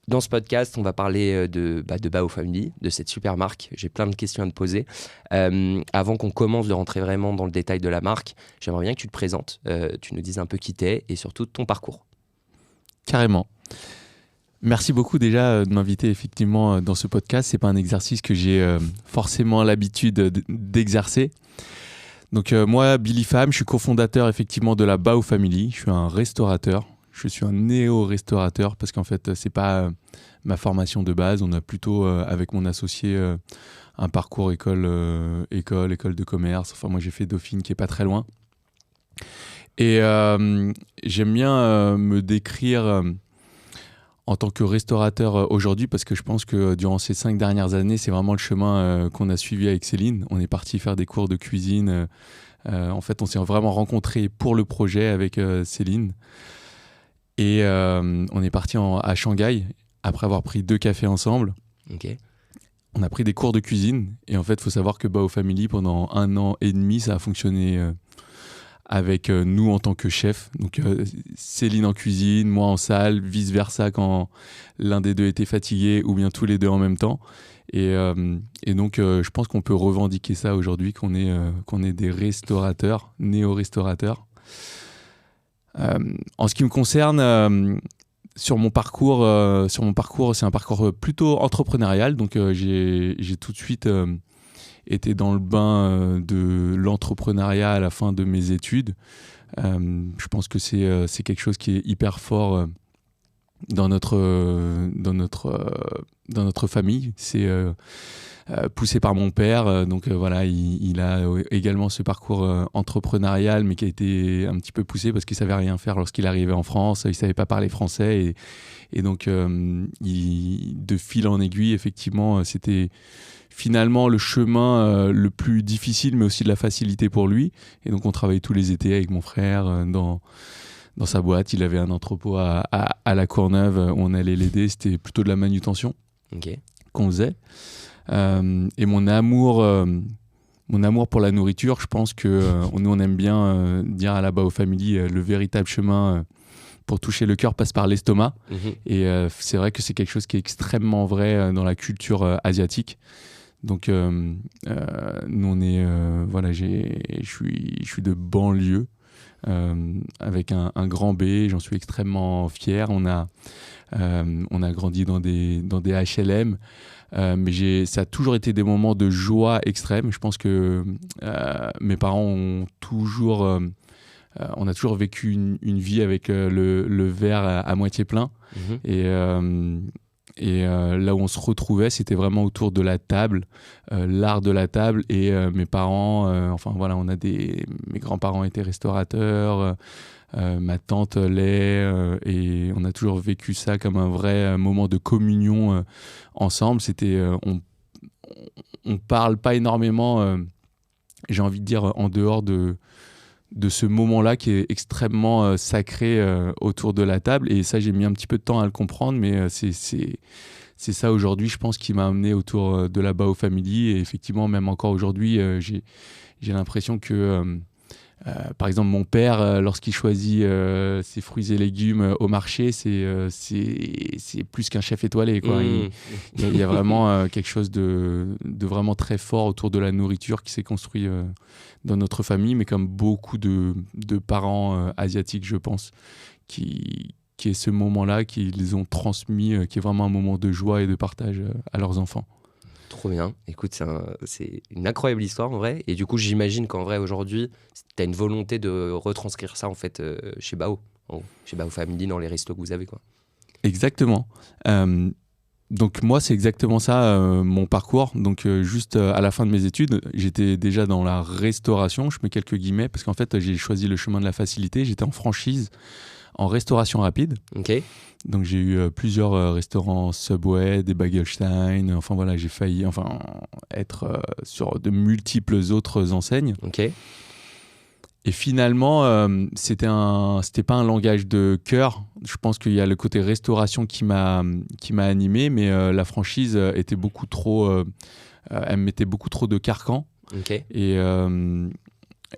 Dans ce podcast, on va parler de Bao Family, de cette super marque. J'ai plein de questions à te poser. Avant qu'on commence de rentrer vraiment dans le détail de la marque, j'aimerais bien que tu te présentes, tu nous dises un peu qui t'es et surtout ton parcours. Carrément. Merci beaucoup déjà de m'inviter effectivement dans ce podcast. C'est pas un exercice que j'ai forcément l'habitude d'exercer. Donc moi, Billy Pham, je suis cofondateur effectivement de la Bao Family. Je suis un restaurateur. Je suis un néo-restaurateur parce qu'en fait, c'est pas ma formation de base. On a plutôt, avec mon associé, un parcours école de commerce. Enfin, moi, j'ai fait Dauphine qui est pas très loin. Et j'aime bien me décrire en tant que restaurateur aujourd'hui parce que je pense que durant ces 5 dernières années, c'est vraiment le chemin qu'on a suivi avec Céline. On est parti faire des cours de cuisine. En fait, on s'est vraiment rencontrés pour le projet avec Céline. Et on est parti à Shanghai après avoir pris 2 cafés ensemble. Ok. On a pris des cours de cuisine. Et en fait, il faut savoir que Bao Family, pendant 1 an et demi, ça a fonctionné avec nous en tant que chef. Donc Céline en cuisine, moi en salle, vice-versa quand l'un des deux était fatigué ou bien tous les deux en même temps. Et donc je pense qu'on peut revendiquer ça aujourd'hui, qu'on est des restaurateurs, néo-restaurateurs. En ce qui me concerne, sur mon parcours, c'est un parcours plutôt entrepreneurial. Donc j'ai tout de suite été dans le bain de l'entrepreneuriat à la fin de mes études. Je pense que c'est quelque chose qui est hyper fort dans notre famille. C'est poussé par mon père. Donc voilà, il a également ce parcours entrepreneurial, mais qui a été un petit peu poussé parce qu'il savait rien faire lorsqu'il arrivait en France. Il savait pas parler français et donc de fil en aiguille, effectivement, c'était finalement le chemin le plus difficile, mais aussi de la facilité pour lui. Et donc on travaillait tous les étés avec mon frère dans sa boîte. Il avait un entrepôt à La Courneuve où on allait l'aider. C'était plutôt de la manutention qu'on faisait. Et mon amour pour la nourriture, je pense que nous on aime bien dire à la Bao Family, le véritable chemin pour toucher le cœur passe par l'estomac. Et c'est vrai que c'est quelque chose qui est extrêmement vrai dans la culture asiatique. Donc nous on est voilà, je suis de banlieue avec un grand B. J'en suis extrêmement fier. On a grandi dans des HLM. Mais ça a toujours été des moments de joie extrême. Je pense que mes parents on a toujours vécu une vie avec le verre à moitié plein. Et là où on se retrouvait, c'était vraiment autour de la table, l'art de la table. Et mes parents, enfin voilà, mes grands-parents étaient restaurateurs. Ma tante l'est, et on a toujours vécu ça comme un vrai moment de communion ensemble. On parle pas énormément, j'ai envie de dire, en dehors de ce moment-là qui est extrêmement sacré autour de la table. Et ça, j'ai mis un petit peu de temps à le comprendre, mais c'est ça aujourd'hui, je pense, qui m'a amené autour de la Bao Family. Et effectivement, même encore aujourd'hui, j'ai l'impression que par exemple, mon père, lorsqu'il choisit ses fruits et légumes au marché, c'est plus qu'un chef étoilé, quoi. Il y a vraiment quelque chose de vraiment très fort autour de la nourriture qui s'est construit dans notre famille, mais comme beaucoup de parents asiatiques, je pense, qui est ce moment-là qu'ils ont transmis, qui est vraiment un moment de joie et de partage à leurs enfants. Trop bien. Écoute, c'est une incroyable histoire en vrai. Et du coup, j'imagine qu'en vrai, aujourd'hui, tu as une volonté de retranscrire ça en fait chez Bao. Chez Bao Family, dans les restos que vous avez, quoi. Exactement. Donc moi, c'est exactement ça, mon parcours. Donc juste à la fin de mes études, j'étais déjà dans la restauration. Je mets quelques guillemets parce qu'en fait, j'ai choisi le chemin de la facilité. J'étais en franchise en restauration rapide. Ok. Donc j'ai eu plusieurs restaurants Subway, des Bagelstein. Enfin voilà, j'ai failli être sur de multiples autres enseignes. Ok. Et finalement, c'était pas un langage de cœur. Je pense qu'il y a le côté restauration qui m'a animé, mais la franchise était beaucoup trop, elle me mettait beaucoup trop de carcans. Ok.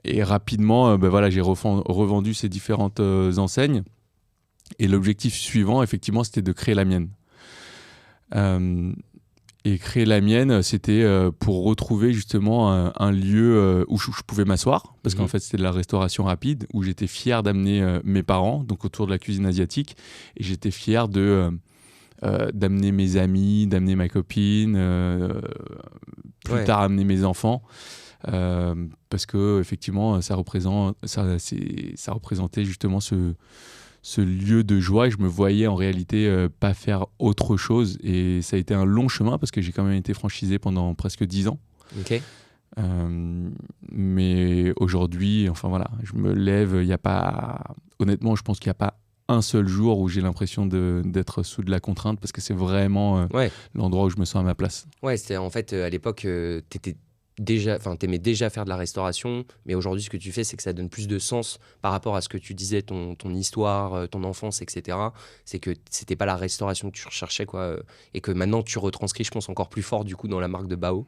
Et rapidement, voilà, j'ai revendu ces différentes enseignes. Et l'objectif suivant, effectivement, c'était de créer la mienne. Et créer la mienne, c'était pour retrouver justement un lieu où je pouvais m'asseoir, parce qu'en fait c'était de la restauration rapide, où j'étais fier d'amener mes parents, donc autour de la cuisine asiatique, et j'étais fier d'amener mes amis, d'amener ma copine, plus tard amener mes enfants, parce que effectivement ça représentait justement ce lieu de joie, et je me voyais en réalité pas faire autre chose, et ça a été un long chemin parce que j'ai quand même été franchisé pendant presque 10 ans. Ok. Mais aujourd'hui, enfin voilà, je me lève, il y a pas, honnêtement, je pense qu'il n'y a pas un seul jour où j'ai l'impression d'être sous de la contrainte, parce que c'est vraiment l'endroit où je me sens à ma place. Ouais, c'était en fait à l'époque, t'aimais déjà faire de la restauration, mais aujourd'hui, ce que tu fais, c'est que ça donne plus de sens par rapport à ce que tu disais, ton histoire, ton enfance, etc. C'est que c'était pas la restauration que tu recherchais, quoi, et que maintenant tu retranscris, je pense, encore plus fort du coup dans la marque de Bao.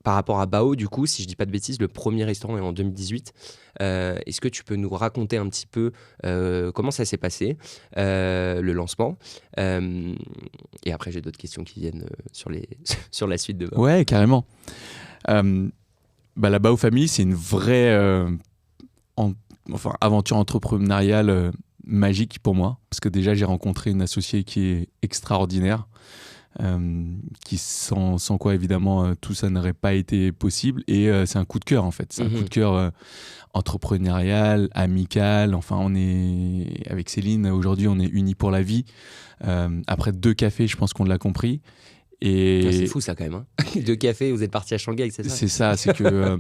Par rapport à Bao, du coup, si je dis pas de bêtises, le premier restaurant est en 2018. Est-ce que tu peux nous raconter un petit peu comment ça s'est passé, le lancement, et après j'ai d'autres questions qui viennent sur la suite de Bao. Ouais, carrément. La Bao Family, c'est une vraie aventure entrepreneuriale magique pour moi, parce que déjà j'ai rencontré une associée qui est extraordinaire, qui sans quoi évidemment tout ça n'aurait pas été possible, et c'est un coup de cœur en fait, c'est un coup de cœur entrepreneurial, amical. Enfin, on est avec Céline aujourd'hui, on est unis pour la vie. Après 2 cafés, je pense qu'on l'a compris. Et c'est fou ça quand même, hein. 2 cafés, vous êtes partis à Shanghai, c'est ça? C'est ça, c'est que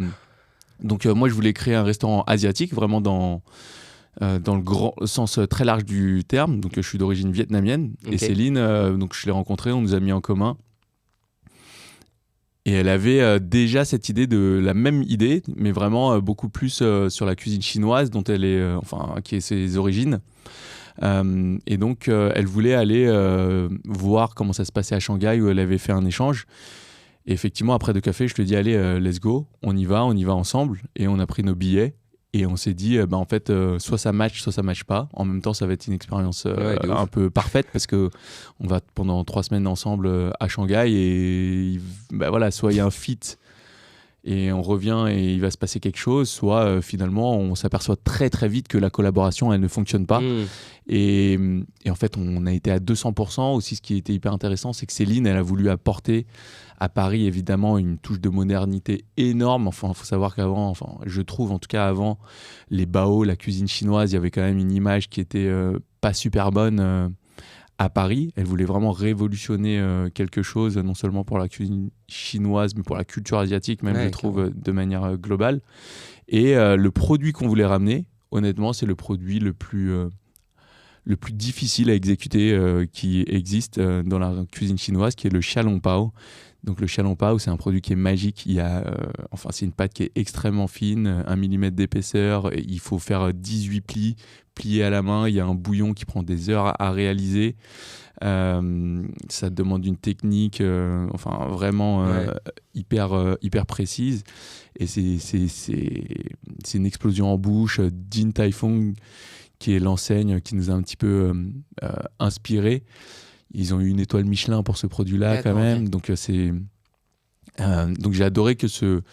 donc moi je voulais créer un restaurant asiatique vraiment dans le grand sens très large du terme. Donc je suis d'origine vietnamienne, et Céline, donc je l'ai rencontrée, on nous a mis en commun, et elle avait déjà cette idée, la même idée, mais vraiment beaucoup plus sur la cuisine chinoise dont elle est, qui est ses origines. Et donc elle voulait aller voir comment ça se passait à Shanghai, où elle avait fait un échange. Et effectivement, après 2 cafés, je te dis allez, let's go, on y va ensemble, et on a pris nos billets. Et on s'est dit, en fait, soit ça match, soit ça match pas. En même temps, ça va être une expérience un peu parfaite, parce qu'on va pendant 3 semaines ensemble à Shanghai, et voilà, soit il y a un fit et on revient et il va se passer quelque chose, soit finalement on s'aperçoit très très vite que la collaboration elle ne fonctionne pas. Et en fait on a été à 200%. Aussi, ce qui était hyper intéressant, c'est que Céline, elle a voulu apporter à Paris évidemment une touche de modernité énorme. Enfin, il faut savoir qu'avant, je trouve en tout cas avant, les bao, la cuisine chinoise, il y avait quand même une image qui était pas super bonne à Paris. Elle voulait vraiment révolutionner quelque chose, non seulement pour la cuisine chinoise, mais pour la culture asiatique même, je trouve, de manière globale. Et le produit qu'on voulait ramener, honnêtement, c'est le produit le plus difficile à exécuter qui existe dans la cuisine chinoise, qui est le xiaolongbao. Donc le xiaolongbao, c'est un produit qui est magique. Il y a, c'est une pâte qui est extrêmement fine, 1 mm d'épaisseur. Il faut faire 18 plis, pliés à la main. Il y a un bouillon qui prend des heures à réaliser. Ça demande une technique vraiment hyper précise. Et c'est une explosion en bouche. Din Tai Fung, qui est l'enseigne qui nous a un petit peu inspiré. Ils ont eu une étoile Michelin pour ce produit-là quand même. Donc donc j'ai adoré que ce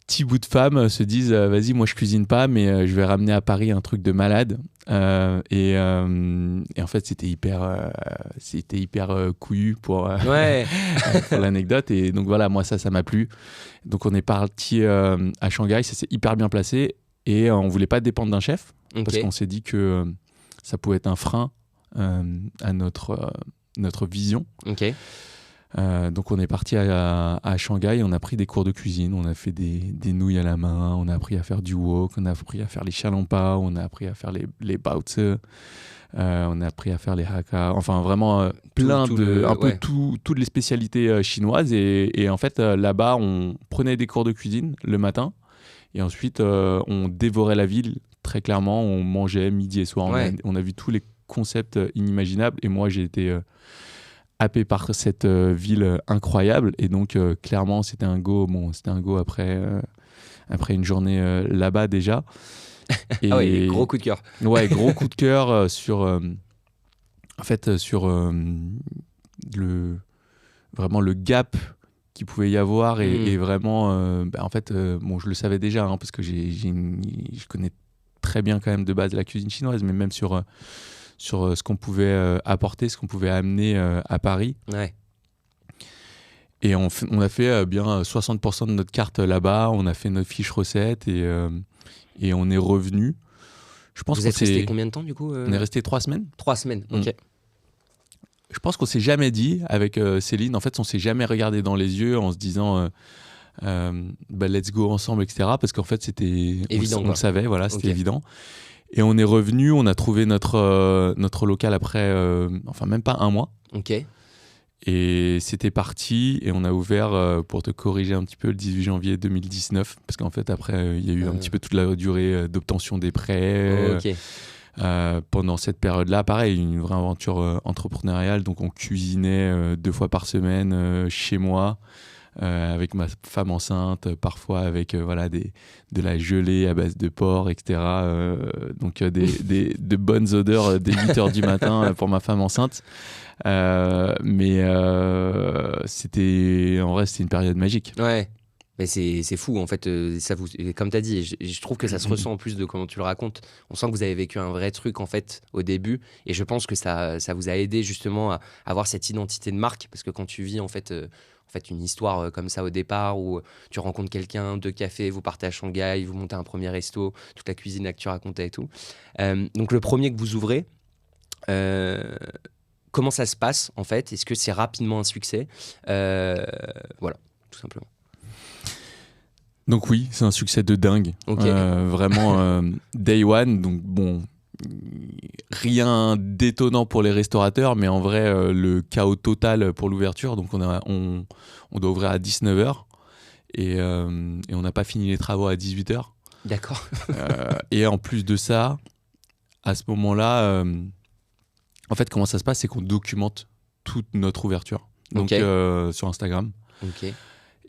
petit bout de femme se dise vas-y, moi je cuisine pas, mais je vais ramener à Paris un truc de malade. Et en fait c'était hyper couillu pour l'anecdote. Et donc voilà, moi ça m'a plu. Donc on est parti à Shanghai, ça s'est hyper bien placé, et on voulait pas dépendre d'un chef, parce qu'on s'est dit que ça pouvait être un frein à notre vision. Donc on est parti à Shanghai, on a pris des cours de cuisine, on a fait des nouilles à la main, on a appris à faire du wok, on a appris à faire les xiaolongbao, on a appris à faire les baozi, on a appris à faire les hakka, enfin vraiment toutes les spécialités chinoises. Et en fait là-bas on prenait des cours de cuisine le matin, et ensuite on dévorait la ville, très clairement. On mangeait midi et soir, on a vu tous les concepts inimaginables, et moi j'ai été happé par cette ville incroyable. Et donc clairement c'était un go. C'était un go après une journée là-bas déjà. Et gros coup de cœur. Ouais, gros coup de cœur sur en fait, sur vraiment le gap qu'il pouvait y avoir et vraiment, en fait, bon, je le savais déjà parce que je connais très bien quand même de base la cuisine chinoise, mais même sur ce qu'on pouvait apporter, ce qu'on pouvait amener à Paris. Ouais. Et on a fait bien 60% de notre carte là-bas, on a fait notre fiche recette et on est revenu. Je pense Vous êtes resté combien de temps du coup On est resté 3 semaines. 3 semaines, ok. Je pense qu'on s'est jamais dit avec Céline, en fait on s'est jamais regardé dans les yeux en se disant let's go ensemble, etc. Parce qu'en fait c'était évident, on le savait, voilà, c'était Ok. évident. Et on est revenu, on a trouvé notre local après, enfin même pas un mois. Ok. Et c'était parti et on a ouvert, pour te corriger un petit peu, le 18 janvier 2019. Parce qu'en fait après il y a eu un petit peu toute la durée d'obtention des prêts. Ok. Pendant cette période-là, pareil, une vraie aventure entrepreneuriale. Donc on cuisinait 2 fois par semaine chez moi. Avec ma femme enceinte, parfois avec de la gelée à base de porc, etc. Donc de bonnes odeurs dès 8h du matin pour ma femme enceinte. Mais c'était une période magique. Ouais. Mais c'est fou en fait, ça vous, comme tu as dit, je trouve que ça se ressent en plus de comment tu le racontes. On sent que vous avez vécu un vrai truc en fait au début et je pense que ça vous a aidé justement à avoir cette identité de marque parce que quand tu vis en fait une histoire comme ça au départ où tu rencontres quelqu'un, 2 cafés, vous partez à Shanghai, vous montez un premier resto, toute la cuisine là que tu racontais et tout. Donc le premier que vous ouvrez, comment ça se passe en fait? Est-ce que c'est rapidement un succès? Voilà, tout simplement. Donc oui, c'est un succès de dingue. Ok. Vraiment day one. Donc bon, rien d'étonnant pour les restaurateurs, mais en vrai, le chaos total pour l'ouverture. Donc on doit ouvrir à 19h et on n'a pas fini les travaux à 18h. D'accord. Et en plus de ça, à ce moment-là, en fait, comment ça se passe, c'est qu'on documente toute notre ouverture. Donc sur Instagram. Ok.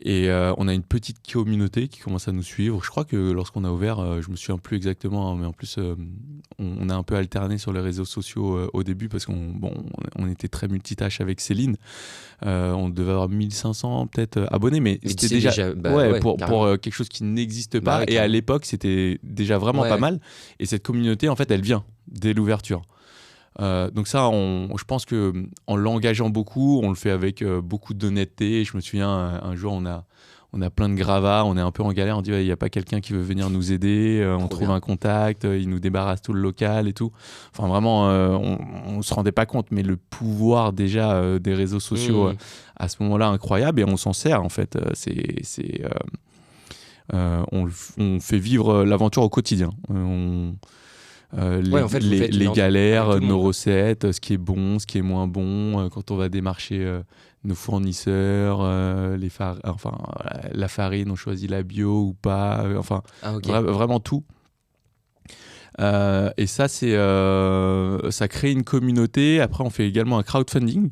Et on a une petite communauté qui commence à nous suivre. Je crois que lorsqu'on a ouvert, je me souviens plus exactement, mais en plus, on a un peu alterné sur les réseaux sociaux au début parce on était très multitâche avec Céline. On devait avoir 1500 peut-être abonnés, mais c'était déjà pour quelque chose qui n'existe pas. Et à l'époque, c'était déjà vraiment pas mal. Et cette communauté, en fait, elle vient dès l'ouverture. Donc ça, je pense que en l'engageant beaucoup, on le fait avec beaucoup d'honnêteté. Je me souviens, un jour, on a plein de gravats, on est un peu en galère, on dit il n'y a pas quelqu'un qui veut venir nous aider, on trouve un contact, il nous débarrasse tout le local et tout. Enfin vraiment, on se rendait pas compte, mais le pouvoir déjà des réseaux sociaux à ce moment-là, incroyable, et on s'en sert en fait. On fait vivre l'aventure au quotidien. Les galères, nos recettes, ce qui est bon, ce qui est moins bon, quand on va démarcher nos fournisseurs, la farine, on choisit la bio ou pas, vraiment tout. Et ça, ça crée une communauté. Après, on fait également un crowdfunding.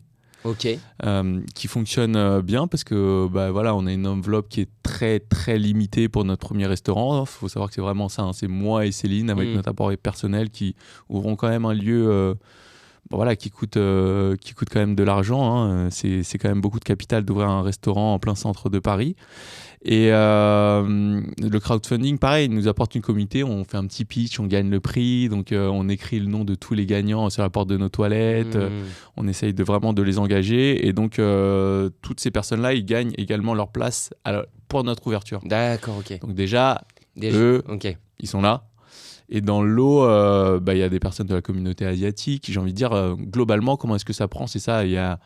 Qui fonctionne bien parce que on a une enveloppe qui est très très limitée pour notre premier restaurant. Il faut savoir que c'est vraiment ça, c'est moi et Céline avec notre apport personnel qui ouvrons quand même un lieu qui coûte quand même de l'argent. C'est quand même beaucoup de capital d'ouvrir un restaurant en plein centre de Paris. Et le crowdfunding, pareil, nous apporte une communauté. On fait un petit pitch, on gagne le prix. Donc, on écrit le nom de tous les gagnants sur la porte de nos toilettes. On essaye vraiment de les engager. Et donc, toutes ces personnes-là, ils gagnent également leur place pour notre ouverture. D'accord, ok. Donc déjà eux, ils sont là. Et dans l'eau, y a des personnes de la communauté asiatique. J'ai envie de dire, globalement, comment est-ce que ça prend? C'est ça, il y a...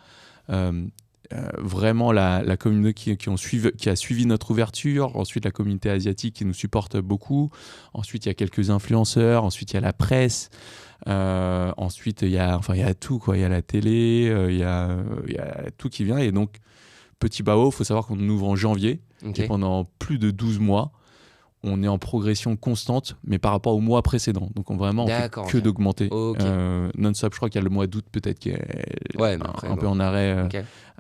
vraiment la communauté qui a suivi notre ouverture, ensuite la communauté asiatique qui nous supporte beaucoup, ensuite il y a quelques influenceurs, ensuite il y a la presse, ensuite il y a tout quoi, il y a la télé, il y a tout qui vient. Et donc Petit Bao, il faut savoir qu'on ouvre en janvier et pendant plus de 12 mois on est en progression constante, mais par rapport au mois précédent. Donc on fait que d'augmenter non-stop. Je crois qu'il y a le mois d'août peut-être qui est un peu en arrêt,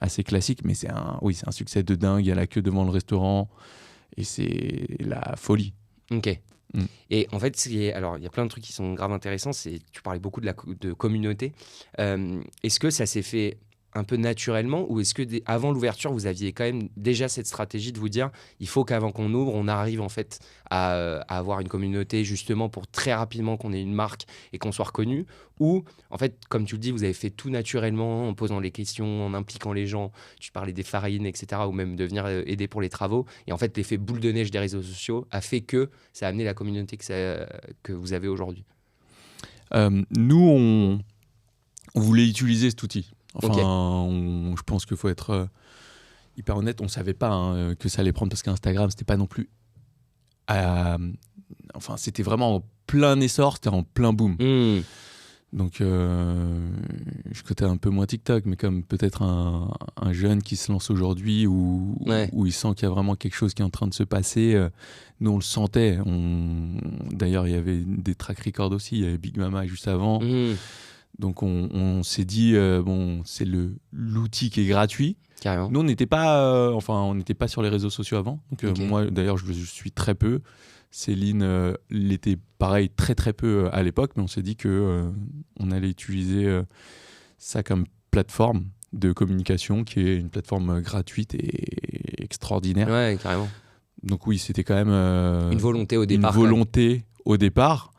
assez classique, mais c'est un succès de dingue. Il y a la queue devant le restaurant et c'est la folie. Ok. Et en fait, alors il y a plein de trucs qui sont grave intéressants. Tu parlais beaucoup de communauté. Est-ce que ça s'est fait un peu naturellement, ou est-ce que avant l'ouverture, vous aviez quand même déjà cette stratégie de vous dire, il faut qu'avant qu'on ouvre, on arrive en fait à avoir une communauté justement pour très rapidement qu'on ait une marque et qu'on soit reconnu, ou en fait, comme tu le dis, vous avez fait tout naturellement en posant les questions, en impliquant les gens, tu parlais des farines, etc., ou même de venir aider pour les travaux, et en fait, l'effet boule de neige des réseaux sociaux a fait que ça a amené la communauté que vous avez aujourd'hui. Nous, on voulait utiliser cet outil. Enfin, Ok. je pense qu'il faut être hyper honnête. On ne savait pas que ça allait prendre parce qu'Instagram, c'était pas non plus. Enfin, c'était vraiment en plein essor, c'était en plein boom. Donc, je cotais un peu moins TikTok, mais comme peut-être un jeune qui se lance aujourd'hui où il sent qu'il y a vraiment quelque chose qui est en train de se passer. Nous, on le sentait. D'ailleurs, il y avait des track records aussi. Il y avait Big Mama juste avant. Donc on s'est dit bon, c'est l'outil qui est gratuit. Carrément. Nous on n'était pas sur les réseaux sociaux avant. Donc moi d'ailleurs je suis très peu. Céline l'était pareil très très peu à l'époque, mais on s'est dit que on allait utiliser ça comme plateforme de communication qui est une plateforme gratuite et extraordinaire. Ouais, carrément. Donc oui, c'était quand même une volonté au départ. Une volonté au départ.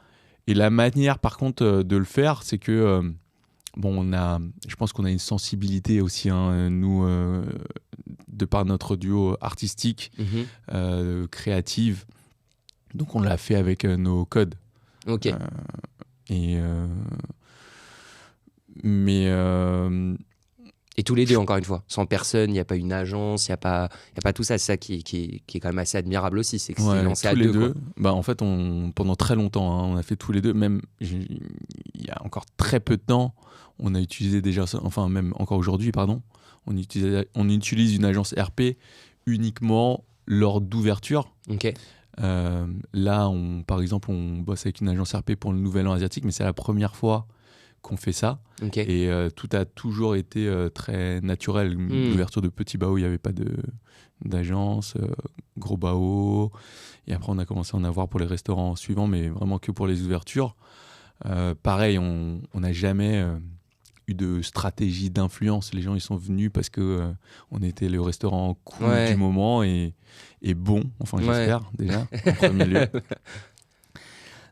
Et la manière, par contre, de le faire, c'est que, je pense qu'on a une sensibilité aussi, nous, de par notre duo artistique, créative. Donc, on l'a fait avec nos codes. Ok. Et tous les deux, encore une fois, sans personne, il n'y a pas une agence, il n'y a pas tout ça. C'est ça qui est quand même assez admirable aussi, c'est que c'est lancé à deux. En fait, pendant très longtemps, on a fait tous les deux. Même il y a encore très peu de temps, on a utilisé déjà, enfin même encore aujourd'hui, pardon, on utilise une agence RP uniquement lors d'ouverture. Ok. Là, par exemple, on bosse avec une agence RP pour le Nouvel An asiatique, mais c'est la première fois qu'on fait ça. Okay. Et tout a toujours été très naturel. L'ouverture de Petit Bao, il n'y avait pas d'agence. Gros Bao. Et après, on a commencé à en avoir pour les restaurants suivants, mais vraiment que pour les ouvertures. Pareil, on n'a jamais eu de stratégie d'influence. Les gens, ils sont venus parce que on était le restaurant cool du moment et bon, enfin j'espère déjà, en premier lieu.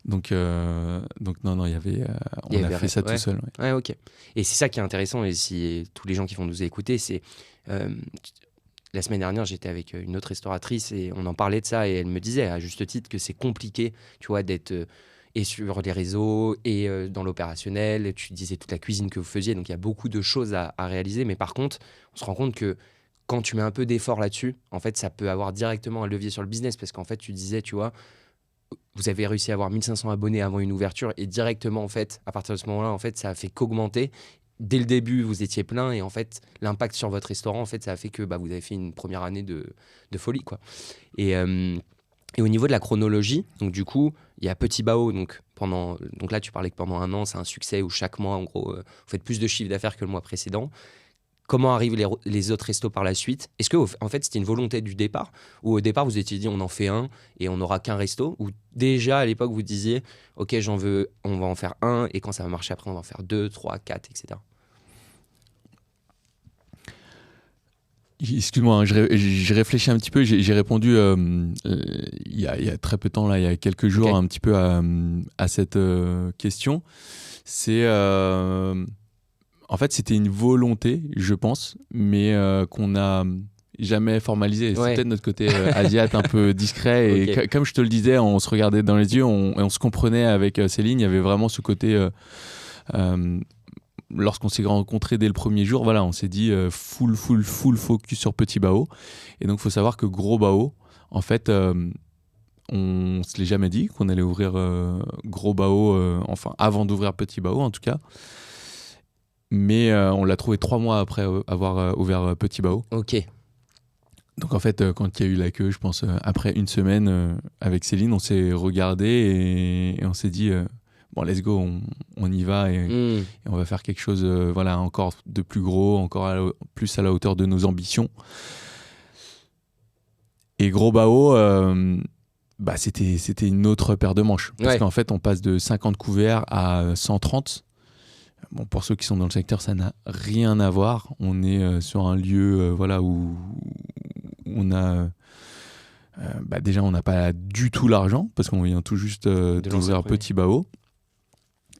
Donc non, il y avait on a fait ça tout seul. Ouais, ok. Et c'est ça qui est intéressant, et si tous les gens qui vont nous écouter, c'est la semaine dernière, j'étais avec une autre restauratrice et on en parlait de ça, et elle me disait à juste titre que c'est compliqué, tu vois, d'être et sur les réseaux et dans l'opérationnel. Tu disais toute la cuisine que vous faisiez, donc il y a beaucoup de choses à réaliser, mais par contre, on se rend compte que quand tu mets un peu d'effort là-dessus, en fait, ça peut avoir directement un levier sur le business, parce qu'en fait, tu disais, tu vois, vous avez réussi à avoir 1500 abonnés avant une ouverture, et directement, en fait, à partir de ce moment-là, en fait, ça a fait qu'augmenter. Dès le début, vous étiez plein, et en fait, l'impact sur votre restaurant, en fait, ça a fait que vous avez fait une première année de folie, quoi. Et au niveau de la chronologie, donc du coup, il y a Petit Bao, donc là, tu parlais que pendant un an, c'est un succès où chaque mois, en gros, vous faites plus de chiffre d'affaires que le mois précédent. Comment arrivent les autres restos par la suite? Est-ce que en fait c'était une volonté du départ, ou au départ vous étiez dit on en fait un et on n'aura qu'un resto, ou déjà à l'époque vous disiez ok on va en faire un, et quand ça va marcher après on va en faire 2, 3, 4, etc. Excuse-moi, j'ai réfléchi un petit peu, j'ai répondu il y a très peu de temps, là, il y a quelques jours, un petit peu à cette question. C'est en fait, c'était une volonté, je pense, mais qu'on n'a jamais formalisé. C'est peut-être notre côté asiate un peu discret. Et comme je te le disais, on se regardait dans les yeux, on se comprenait avec Céline. Il y avait vraiment ce côté... lorsqu'on s'est rencontrés dès le premier jour, voilà, on s'est dit full focus sur Petit Bao. Et donc, il faut savoir que Gros Bao, en fait... on se l'est jamais dit qu'on allait ouvrir Gros Bao, enfin avant d'ouvrir Petit Bao en tout cas. Mais on l'a trouvé 3 mois après avoir ouvert Petit Bao. Ok. Donc en fait, quand il y a eu la queue, je pense après une semaine avec Céline, on s'est regardé et on s'est dit bon, let's go, on y va et on va faire quelque chose voilà, encore de plus gros, encore plus à la hauteur de nos ambitions. Et Gros Bao, C'était une autre paire de manches. Parce qu'en fait, on passe de 50 couverts à 130. Bon, pour ceux qui sont dans le secteur, ça n'a rien à voir. On est sur un lieu où on a... déjà, on n'a pas du tout l'argent parce qu'on vient tout juste d'ouvrir un Petit Bao.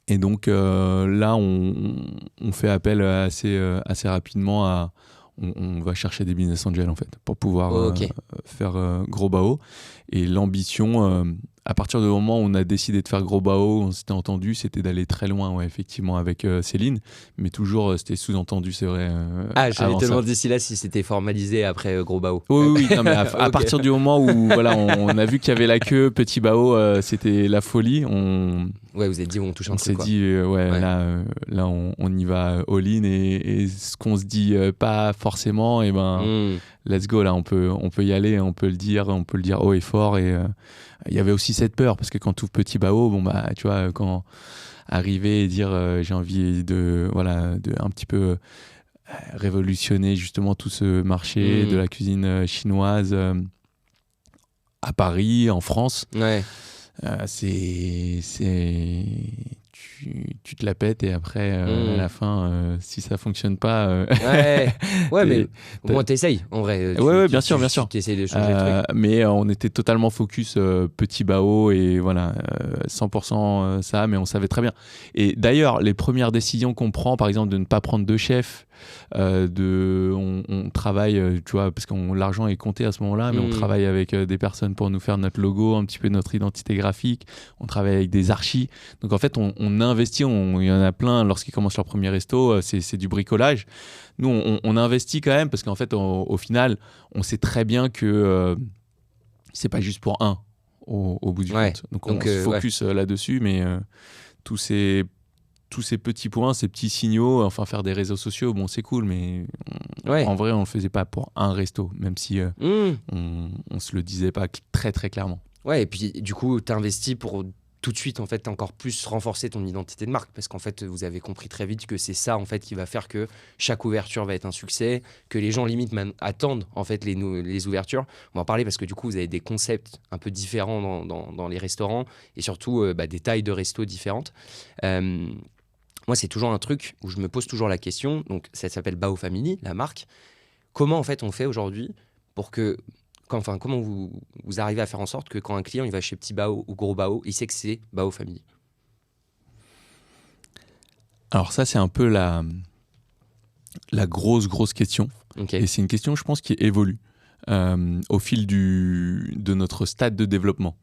Et donc là, on fait appel assez rapidement à... On va chercher des business angels en fait pour pouvoir faire Gros Bao. Et l'ambition, à partir du moment où on a décidé de faire Gros Bao, on s'était entendu, c'était d'aller très loin, effectivement, avec Céline. Mais toujours, c'était sous-entendu, c'est vrai. J'allais te demander d'ici là si c'était formalisé après Gros Bao. Oui, non, mais à partir du moment où on a vu qu'il y avait la queue, Petit Bao, c'était la folie. Ouais, vous avez dit on touche un truc. On s'est dit, là on y va all-in et ce qu'on se dit pas forcément, let's go, là on peut y aller, on peut le dire haut et fort. Et il y avait aussi cette peur, parce que quand tu ouvres Petit Bao, tu vois, quand arriver et dire j'ai envie de un petit peu révolutionner justement tout ce marché de la cuisine chinoise à Paris, en France. Ouais. Tu te la pètes et après à la fin si ça fonctionne pas mais au moins t'essayes en vrai. Bien sûr t'essayes de changer le truc, mais on était totalement focus Petit Bao et 100% ça, mais on savait très bien. Et d'ailleurs les premières décisions qu'on prend, par exemple de ne pas prendre de chef, on travaille, tu vois, parce que l'argent est compté à ce moment-là, mais on travaille avec des personnes pour nous faire notre logo, un petit peu notre identité graphique. On travaille avec des archis. Donc en fait, on investit. Il y en a plein lorsqu'ils commencent leur premier resto, c'est du bricolage. Nous, on investit quand même parce qu'en fait, au final, on sait très bien que c'est pas juste pour un au bout du compte. Donc on se focus là-dessus, mais tous ces petits points, ces petits signaux, enfin faire des réseaux sociaux, bon c'est cool, mais en vrai on le faisait pas pour un resto, même si on se le disait pas très très clairement. Ouais, et puis du coup t'investis pour tout de suite en fait encore plus renforcer ton identité de marque, parce qu'en fait vous avez compris très vite que c'est ça en fait qui va faire que chaque ouverture va être un succès, que les gens limite attendent en fait les ouvertures. On va en parler parce que du coup vous avez des concepts un peu différents dans les restaurants et surtout des tailles de restos différentes. Moi, c'est toujours un truc où je me pose toujours la question. Donc, ça s'appelle Bao Family, la marque. Comment, en fait, on fait aujourd'hui pour que... comment vous arrivez à faire en sorte que quand un client il va chez Petit Bao ou Gros Bao, il sait que c'est Bao Family? Alors ça, c'est un peu la grosse question. Okay. Et c'est une question, je pense, qui évolue au fil de notre stade de développement.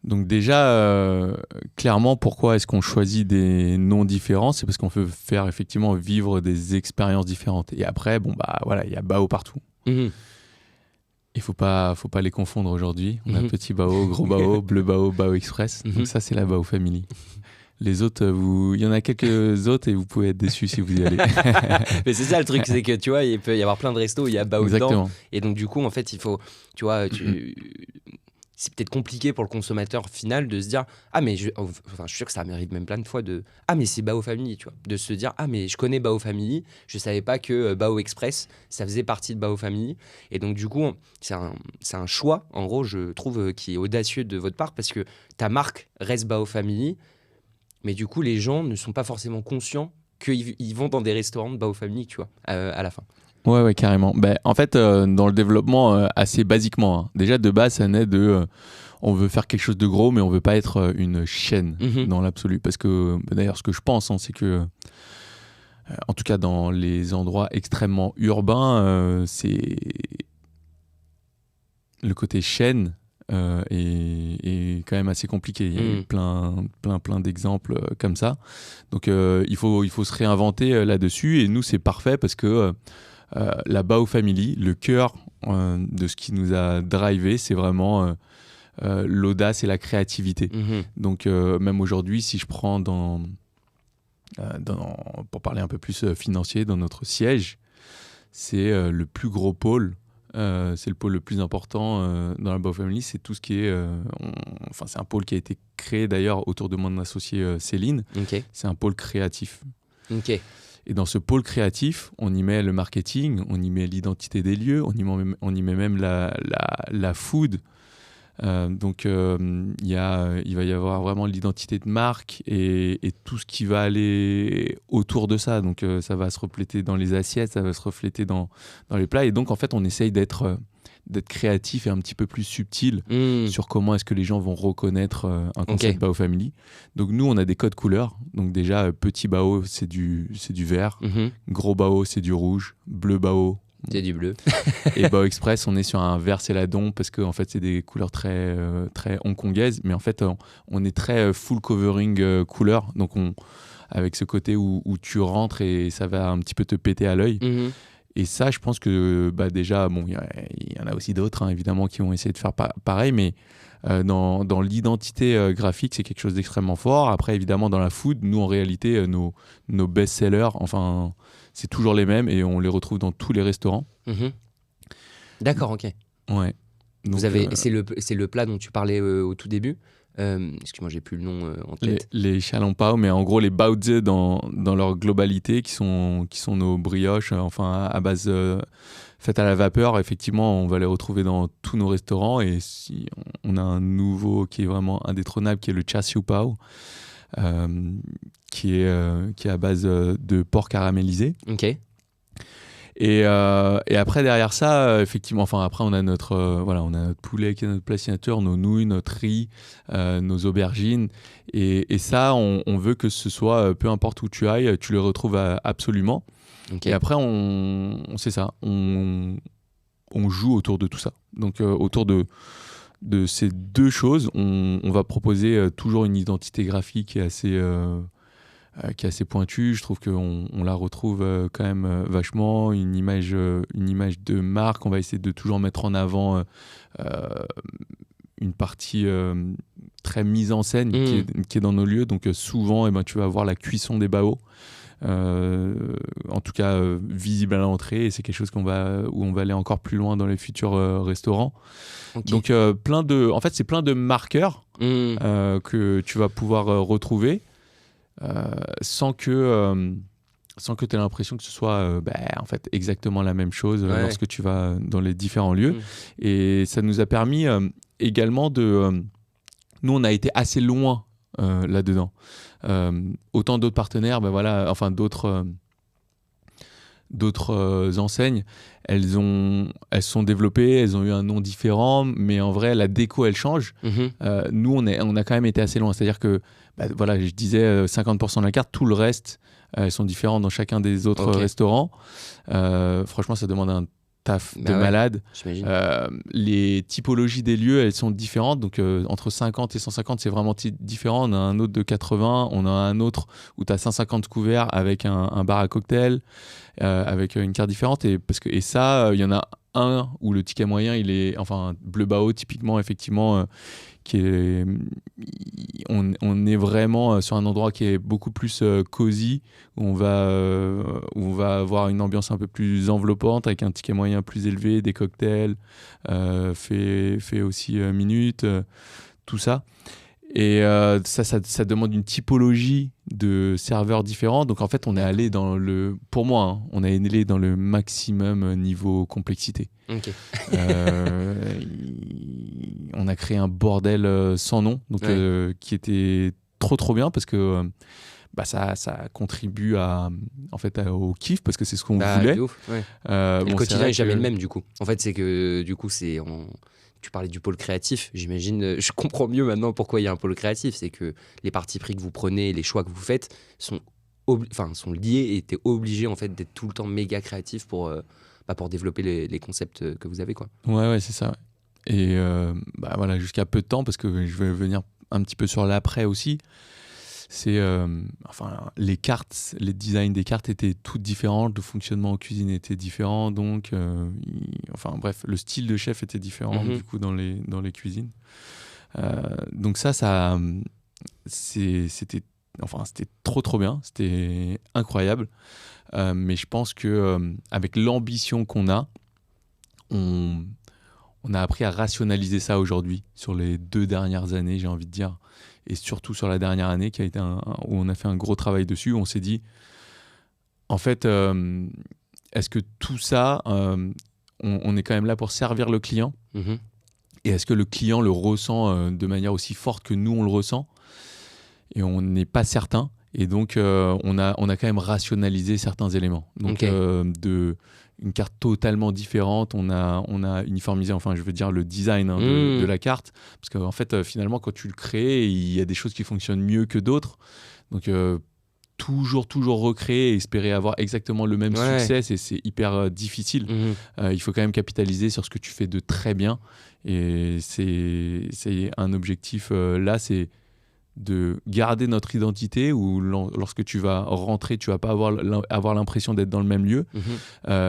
Donc déjà, clairement, pourquoi est-ce qu'on choisit des noms différents? C'est parce qu'on veut faire effectivement vivre des expériences différentes. Et après, il y a Bao partout. Il faut pas les confondre aujourd'hui. On a Petit Bao, Gros Bao, Bleu Bao, Bao Express. Donc ça, c'est la Bao Family. Les autres, il y en a quelques autres et vous pouvez être déçus si vous y allez. Mais c'est ça le truc, c'est que tu vois, il peut y avoir plein de restos où il y a Bao dedans. Et donc du coup, en fait, il faut, tu vois, c'est peut-être compliqué pour le consommateur final de se dire mais je suis sûr que ça mérite même plein de fois mais c'est Bao Family, tu vois, de se dire mais je connais Bao Family, je savais pas que Bao Express ça faisait partie de Bao Family. Et donc du coup c'est un choix en gros, je trouve, qui est audacieux de votre part, parce que ta marque reste Bao Family, mais du coup les gens ne sont pas forcément conscients qu'ils vont dans des restaurants de Bao Family, tu vois, à la fin. Ouais, carrément. En fait, dans le développement, assez basiquement, déjà de base, ça naît de... on veut faire quelque chose de gros, mais on veut pas être une chaîne dans l'absolu. Parce que, d'ailleurs, ce que je pense, c'est que, en tout cas dans les endroits extrêmement urbains, c'est le côté chaîne est quand même assez compliqué. Il y a eu plein d'exemples comme ça. Donc, il faut se réinventer là-dessus. Et nous, c'est parfait parce que... la Bao Family, le cœur de ce qui nous a drivé, c'est vraiment l'audace et la créativité. Donc même aujourd'hui, si je prends pour parler un peu plus financier, dans notre siège, c'est le plus gros pôle, c'est le pôle le plus important dans la Bao Family. C'est tout ce qui est... c'est un pôle qui a été créé d'ailleurs autour de mon associé Céline. C'est un pôle créatif. Et dans ce pôle créatif, on y met le marketing, on y met l'identité des lieux, on y met même la food, Donc, il va y avoir vraiment l'identité de marque et tout ce qui va aller autour de ça. Donc, ça va se refléter dans les assiettes, ça va se refléter dans les plats. Et donc, en fait, on essaye d'être créatif et un petit peu plus subtil sur comment est-ce que les gens vont reconnaître un concept Bao Family. Donc, nous, on a des codes couleurs. Donc, déjà, petit Bao, c'est du vert. Gros Bao, c'est du rouge. Bleu Bao, c'est du bleu. Et Bao Express, on est sur un vert céladon parce que en fait, c'est des couleurs très hongkongaises. Mais en fait, on est très full covering couleur. Donc, avec ce côté où tu rentres et ça va un petit peu te péter à l'œil. Et ça, je pense que déjà, bon, il y en a aussi d'autres, hein, évidemment, qui vont essayer de faire pareil. Mais dans l'identité graphique, c'est quelque chose d'extrêmement fort. Après, évidemment, dans la food, nous, en réalité, nos best-sellers, enfin, c'est toujours les mêmes et on les retrouve dans tous les restaurants. D'accord, ok. Ouais. Donc, c'est le plat dont tu parlais au tout début. Excuse-moi, j'ai plus le nom en tête. Les xiaolongbao, mais en gros les baozi dans leur globalité, qui sont nos brioches, enfin à base faites à la vapeur. Effectivement, on va les retrouver dans tous nos restaurants. Et si on a un nouveau qui est vraiment indétrônable, qui est le char siu pao, qui est à base de porc caramélisé. Ok. Et après, derrière ça, effectivement, enfin, après, on a notre poulet qui est notre plat signature, nos nouilles, notre riz, nos aubergines. Et ça, on veut que ce soit, peu importe où tu ailles, tu les retrouves absolument. Okay. Et après, c'est ça, on joue autour de tout ça. Donc, autour de ces deux choses, on va proposer toujours une identité graphique qui est assez pointue. Je trouve qu'on la retrouve quand même vachement, une image de marque. On va essayer de toujours mettre en avant une partie très mise en scène qui est dans nos lieux. Donc souvent, tu vas avoir la cuisson des bao, en tout cas visible à l'entrée, et c'est quelque chose où on va aller encore plus loin dans les futurs restaurants. Okay. Donc en fait, c'est plein de marqueurs que tu vas pouvoir retrouver. Sans que tu aies l'impression que ce soit en fait exactement la même chose lorsque tu vas dans les différents lieux. Et ça nous a permis également nous, on a été assez loin là-dedans. Autant d'autres partenaires, d'autres enseignes, elles sont développées, elles ont eu un nom différent, mais en vrai, la déco, elle change. Nous, on a quand même été assez loin. C'est-à-dire que, je disais 50% de la carte, tout le reste, elles sont différentes dans chacun des autres restaurants. Franchement, ça demande un taf de malade. Les typologies des lieux, elles sont différentes. Donc, entre 50 et 150, c'est vraiment différent. On a un autre de 80, on a un autre où tu as 150 couverts avec un bar à cocktail, avec une carte différente. Et ça, il y en a un où le ticket moyen, il est, enfin, bleu bao, typiquement, effectivement, on est vraiment sur un endroit qui est beaucoup plus cosy, où on va avoir une ambiance un peu plus enveloppante, avec un ticket moyen plus élevé, des cocktails, fait aussi minutes, tout ça. Et ça demande une typologie de serveurs différents. Donc en fait, on est allé pour moi, on est allé dans le maximum niveau complexité. Okay. On a créé un bordel sans nom, donc qui était trop bien, parce que ça contribue au kiff, parce que c'est ce qu'on voulait. Ouf, ouais. Le quotidien est jamais le même, du coup. En fait, c'est que du coup, tu parlais du pôle créatif, j'imagine, je comprends mieux maintenant pourquoi il y a un pôle créatif. C'est que les partis pris que vous prenez, les choix que vous faites sont liés, et t'es obligé en fait d'être tout le temps méga créatif pour développer les concepts que vous avez, quoi. Ouais, c'est ça. Et jusqu'à peu de temps, parce que je vais venir un petit peu sur l'après aussi. C'est les cartes, les designs des cartes étaient toutes différentes, le fonctionnement en cuisine était différent, donc le style de chef était différent du coup dans les cuisines. Donc c'était trop bien, c'était incroyable. Mais je pense que avec l'ambition qu'on a, on a appris à rationaliser ça aujourd'hui, sur les 2 dernières années, j'ai envie de dire. Et surtout sur la dernière année, qui a été où on a fait un gros travail dessus, où on s'est dit, en fait, est-ce que tout ça, on est quand même là pour servir le client, Et est-ce que le client le ressent de manière aussi forte que nous, on le ressent? Et on n'est pas certain. Et donc, on a quand même rationalisé certains éléments. Donc, une carte totalement différente, on a uniformisé, enfin, je veux dire, le design de la carte. Parce qu'en fait, finalement, quand tu le crées, il y a des choses qui fonctionnent mieux que d'autres. Donc, toujours recréer et espérer avoir exactement le même succès, c'est hyper difficile. Il faut quand même capitaliser sur ce que tu fais de très bien. Et c'est un objectif, là, c'est de garder notre identité où lorsque tu vas rentrer, tu vas pas avoir l'impression d'être dans le même lieu,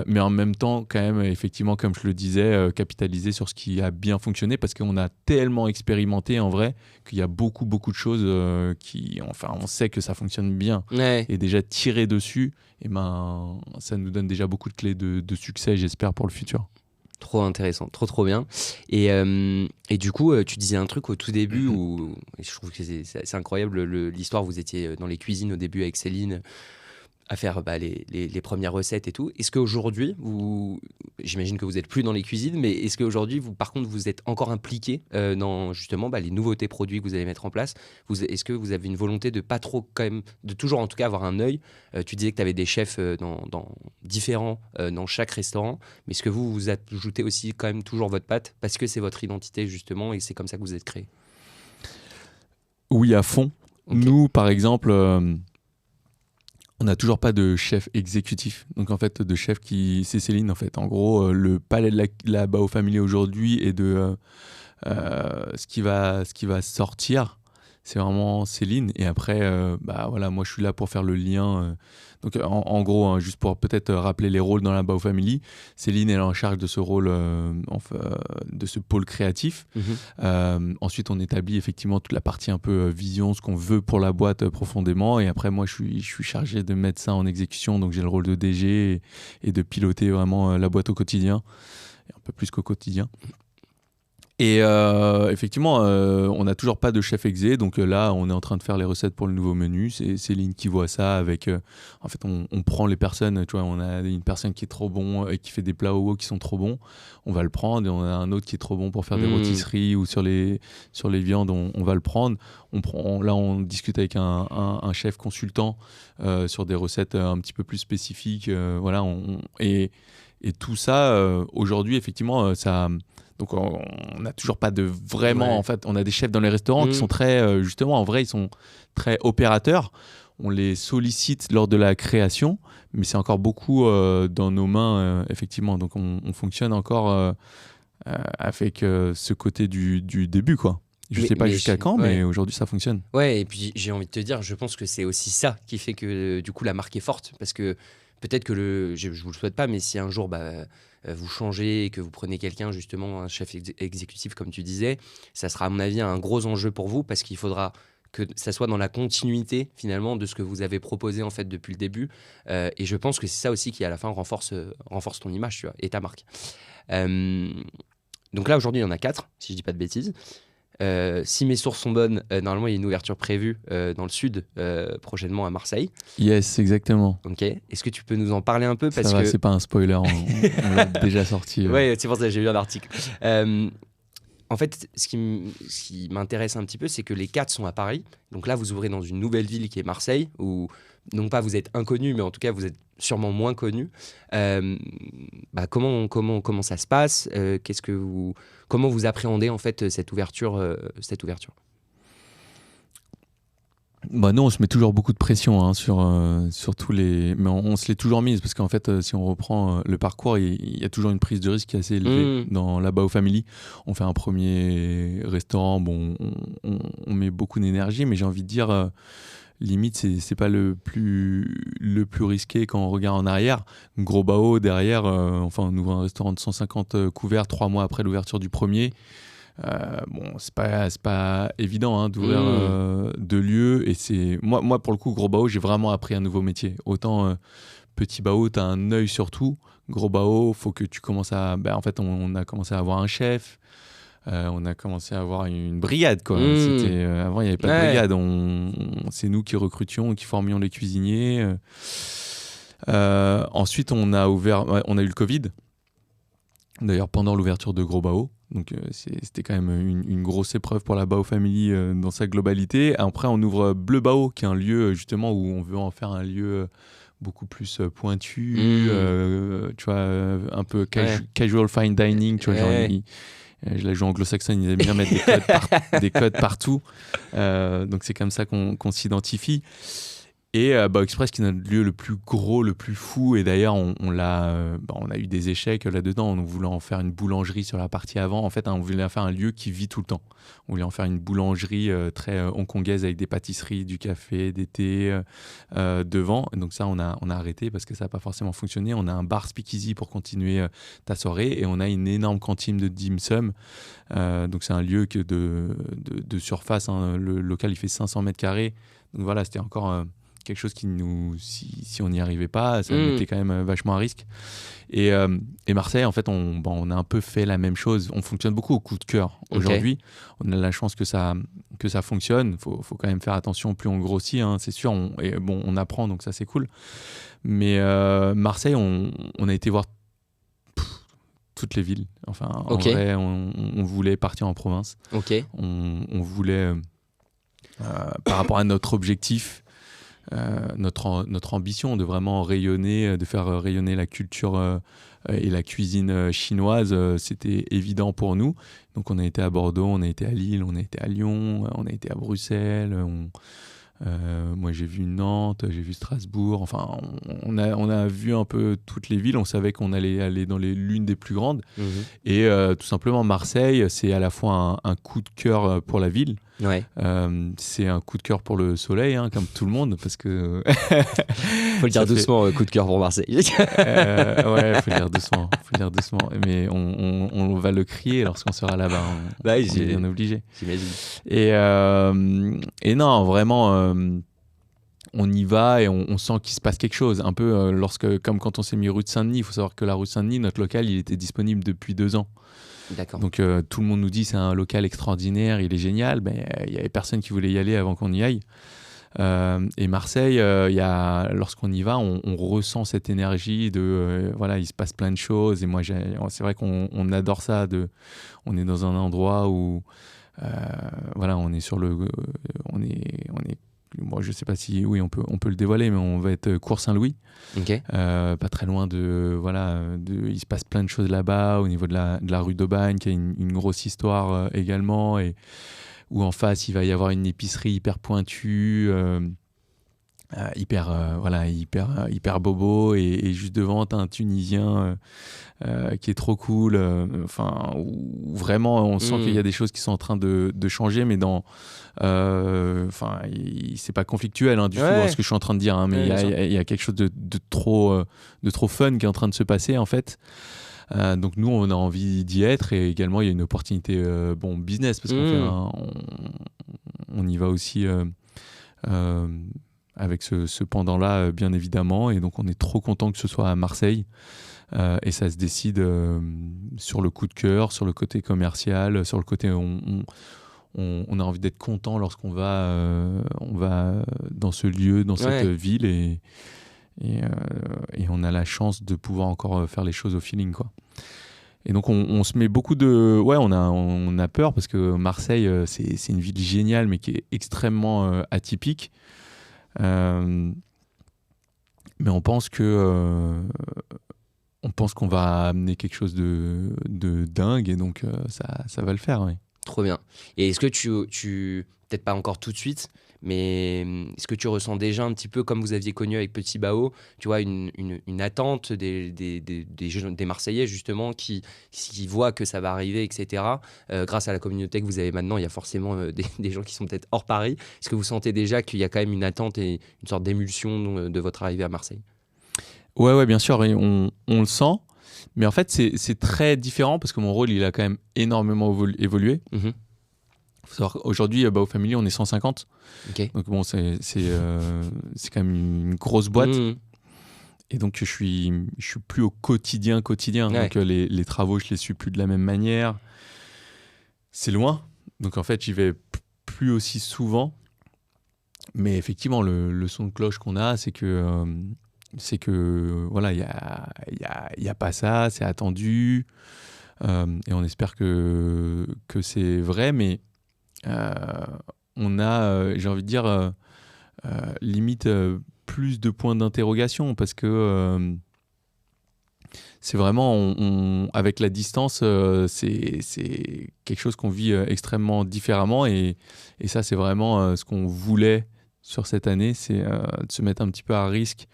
mais en même temps, quand même, effectivement, comme je le disais, capitaliser sur ce qui a bien fonctionné parce qu'on a tellement expérimenté en vrai qu'il y a beaucoup de choses on sait que ça fonctionne bien et déjà tirer dessus, et ben, ça nous donne déjà beaucoup de clés de succès, j'espère, pour le futur. Trop intéressant, trop bien. Et du coup, tu disais un truc au tout début où je trouve que c'est incroyable l'histoire. Vous étiez dans les cuisines au début avec Céline à faire les premières recettes et tout. Est-ce qu'aujourd'hui, j'imagine que vous n'êtes plus dans les cuisines, mais est-ce qu'aujourd'hui, par contre, vous êtes encore impliqué dans justement les nouveautés produits que vous allez mettre en place? Est-ce que vous avez une volonté de pas trop, quand même, de toujours en tout cas avoir un œil? Tu disais que tu avais des chefs différents dans chaque restaurant, mais est-ce que vous ajoutez aussi quand même toujours votre patte parce que c'est votre identité justement et c'est comme ça que vous êtes créé? Oui, à fond. Okay. Nous, par exemple... on n'a toujours pas de chef exécutif, donc en fait de chef c'est Céline en fait. En gros, le palais de la Bao Family aujourd'hui et de ce qui va sortir, c'est vraiment Céline. Et après, voilà, moi je suis là pour faire le lien. Donc en gros, juste pour peut-être rappeler les rôles dans la Bao Family, Céline elle est en charge de ce rôle, de ce pôle créatif. Ensuite, on établit effectivement toute la partie un peu vision, ce qu'on veut pour la boîte profondément. Et après, moi, je suis chargé de mettre ça en exécution. Donc j'ai le rôle de DG et de piloter vraiment la boîte au quotidien, et un peu plus qu'au quotidien. Et effectivement, on n'a toujours pas de chef exé, donc là, on est en train de faire les recettes pour le nouveau menu. C'est Céline qui voit ça avec... en fait, on prend les personnes, tu vois, on a une personne qui est trop bon et qui fait des plats au haut qui sont trop bons, on va le prendre, et on a un autre qui est trop bon pour faire des rôtisseries ou sur les viandes, on va le prendre. Là, on discute avec un chef consultant sur des recettes un petit peu plus spécifiques. Voilà, et tout ça, aujourd'hui, effectivement, ça... Donc on n'a toujours pas de vraiment, en fait, on a des chefs dans les restaurants qui sont très, justement, en vrai, ils sont très opérateurs. On les sollicite lors de la création, mais c'est encore beaucoup dans nos mains, effectivement. Donc on fonctionne encore avec ce côté du début, quoi. Je sais pas jusqu'à quand, mais aujourd'hui ça fonctionne. Ouais, et puis j'ai envie de te dire, je pense que c'est aussi ça qui fait que du coup la marque est forte, parce que peut-être que je vous le souhaite pas, mais si un jour vous changez et que vous prenez quelqu'un, justement un chef exécutif comme tu disais, ça sera à mon avis un gros enjeu pour vous, parce qu'il faudra que ça soit dans la continuité finalement de ce que vous avez proposé en fait depuis le début, et je pense que c'est ça aussi qui à la fin renforce ton image, tu vois, et ta marque. Donc là aujourd'hui il y en a 4 si je dis pas de bêtises. Si mes sources sont bonnes, normalement il y a une ouverture prévue dans le sud prochainement à Marseille. Yes, exactement. Ok. Est-ce que tu peux nous en parler un peu, parce ça va, que c'est pas un spoiler, on l'a déjà sorti. Ouais, c'est pour ça que j'ai lu un article. En fait, ce qui m'intéresse un petit peu, c'est que les 4 sont à Paris. Donc là, vous ouvrez dans une nouvelle ville qui est Marseille, où non pas vous êtes inconnu, mais en tout cas vous êtes sûrement moins connu. Comment ça se passe? Comment vous appréhendez en fait cette ouverture? Nous, on se met toujours beaucoup de pression sur tous les... Mais on se l'est toujours mise, parce qu'en fait, si on reprend le parcours, il y a toujours une prise de risque qui est assez élevée dans la Bao Family. On fait un premier restaurant, on met beaucoup d'énergie, mais j'ai envie de dire... limite, c'est pas le plus risqué quand on regarde en arrière. Gros Bao derrière, on ouvre un restaurant de 150 couverts 3 mois après l'ouverture du premier. C'est pas évident d'ouvrir 2 lieux. Et c'est moi pour le coup, Gros Bao, j'ai vraiment appris un nouveau métier. Autant Petit Bao, t'as un œil sur tout. Gros Bao, faut que tu commences à... en fait, on a commencé à avoir un chef. On a commencé à avoir une brigade, quoi. Avant, il n'y avait pas de brigade. C'est nous qui recrutions, qui formions les cuisiniers. Ensuite, on a eu le Covid. D'ailleurs, pendant l'ouverture de Gros Bao. Donc, c'était quand même une grosse épreuve pour la Bao Family dans sa globalité. Après, on ouvre Bleu Bao, qui est un lieu justement où on veut en faire un lieu beaucoup plus pointu, tu vois, un peu casual fine dining. Tu vois, genre, je la joue anglo-saxonne, ils aiment bien mettre des codes partout. Donc, c'est comme ça qu'on s'identifie. Et Bao Express, qui est notre lieu le plus gros, le plus fou. Et d'ailleurs, on a eu des échecs là-dedans. On voulait en faire une boulangerie sur la partie avant. En fait, on voulait en faire un lieu qui vit tout le temps. On voulait en faire une boulangerie très hongkongaise avec des pâtisseries, du café, des thés devant. Et donc ça, on a arrêté parce que ça n'a pas forcément fonctionné. On a un bar speakeasy pour continuer ta soirée. Et on a une énorme cantine de dim sum. Donc c'est un lieu de surface. Hein. Le local, il fait 500 mètres carrés. Donc voilà, c'était encore... quelque chose qui si on n'y arrivait pas, ça mettait quand même vachement à risque. Et Marseille, en fait, on a un peu fait la même chose. On fonctionne beaucoup au coup de cœur. Aujourd'hui, on a la chance que ça fonctionne. Faut quand même faire attention, plus on grossit, hein, c'est sûr. On apprend, donc ça, c'est cool. Mais Marseille, on a été voir toutes les villes. Enfin, en vrai, on voulait partir en province. On voulait, par rapport à notre objectif, notre ambition de vraiment rayonner, de faire rayonner la culture et la cuisine chinoise, c'était évident pour nous. Donc on a été à Bordeaux, on a été à Lille, on a été à Lyon, on a été à Bruxelles, moi j'ai vu Nantes, j'ai vu Strasbourg, enfin on a vu un peu toutes les villes, on savait qu'on allait aller dans l'une des plus grandes. Et tout simplement Marseille, c'est à la fois un coup de cœur pour la ville. C'est un coup de cœur pour le soleil, hein, comme tout le monde, parce que faut le dire doucement, coup de cœur pour Marseille. Ouais, faut le dire doucement, mais on va le crier lorsqu'on sera là-bas, on est bien obligé, j'imagine. Et non, vraiment, on y va et on sent qu'il se passe quelque chose, un peu comme quand on s'est mis rue de Saint-Denis. Il faut savoir que la rue de Saint-Denis, notre local, il était disponible depuis 2 ans. D'accord. Donc tout le monde nous dit c'est un local extraordinaire, il est génial. Il n'y avait personne qui voulait y aller avant qu'on y aille. Et Marseille, lorsqu'on y va, on ressent cette énergie de voilà, il se passe plein de choses. Et moi, c'est vrai qu'on adore ça. On est dans un endroit où voilà, on est sur on est moi, je sais pas si oui, on peut le dévoiler, mais on va être Cours Saint-Louis. Pas très loin il se passe plein de choses là-bas au niveau de la rue d'Aubagne, qui a une grosse histoire également, et où en face il va y avoir une épicerie hyper pointue, hyper bobo, et juste devant t'as un Tunisien qui est trop cool, où vraiment on sent qu'il y a des choses qui sont en train de changer, mais c'est pas conflictuel, hein, du tout, ce que je suis en train de dire, hein, mais il y a quelque chose de trop fun qui est en train de se passer, en fait. Donc nous, on a envie d'y être, et également il y a une opportunité business, parce qu'on y va aussi avec ce pendant-là, bien évidemment, et donc on est trop content que ce soit à Marseille. Et ça se décide sur le coup de cœur, sur le côté commercial, sur le côté on a envie d'être content lorsqu'on va dans ce lieu, dans cette ville, et on a la chance de pouvoir encore faire les choses au feeling, quoi. Et donc on se met beaucoup on a peur, parce que Marseille, c'est une ville géniale, mais qui est extrêmement atypique. Mais on pense qu'on va amener quelque chose de dingue, et donc ça va le faire, oui. Trop bien. Et est-ce que tu peut-être pas encore tout de suite, mais est-ce que tu ressens déjà un petit peu, comme vous aviez connu avec Petit Bao, tu vois, une attente des Marseillais, justement, qui voient que ça va arriver, etc. Grâce à la communauté que vous avez maintenant, il y a forcément des gens qui sont peut-être hors Paris. Est-ce que vous sentez déjà qu'il y a quand même une attente et une sorte d'émulsion de votre arrivée à Marseille ? Ouais, bien sûr, on le sent. Mais en fait, c'est très différent, parce que mon rôle, il a quand même énormément évolué. Faut savoir qu'aujourd'hui, Bao Family, on est 150. Donc bon, c'est quand même une grosse boîte. Et donc, je suis plus au quotidien. Donc, les travaux, je les suis plus de la même manière. C'est loin. Donc, en fait, j'y vais plus aussi souvent. Mais effectivement, le son de cloche qu'on a, c'est que c'est que voilà, il y a pas ça, c'est attendu, et on espère que c'est vrai, mais on a, j'ai envie de dire, limite plus de points d'interrogation parce que c'est vraiment, avec la distance, c'est quelque chose qu'on vit extrêmement différemment et ça, c'est vraiment ce qu'on voulait sur cette année, c'est de se mettre un petit peu à risque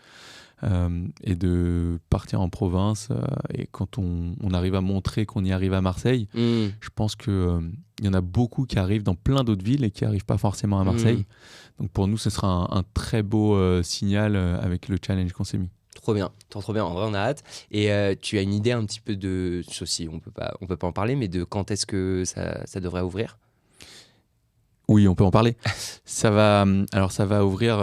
et de partir en province. Et quand on arrive à montrer qu'on y arrive à Marseille, je pense qu'il y en a beaucoup qui arrivent dans plein d'autres villes et qui n'arrivent pas forcément à Marseille. Donc pour nous, ce sera un très beau signal avec le challenge qu'on s'est mis. Trop bien, trop bien. En vrai, on a hâte. Et tu as une idée un petit peu de, ceci, on peut pas en parler, mais de quand est-ce que ça devrait ouvrir? Oui, on peut en parler. Ça va ouvrir.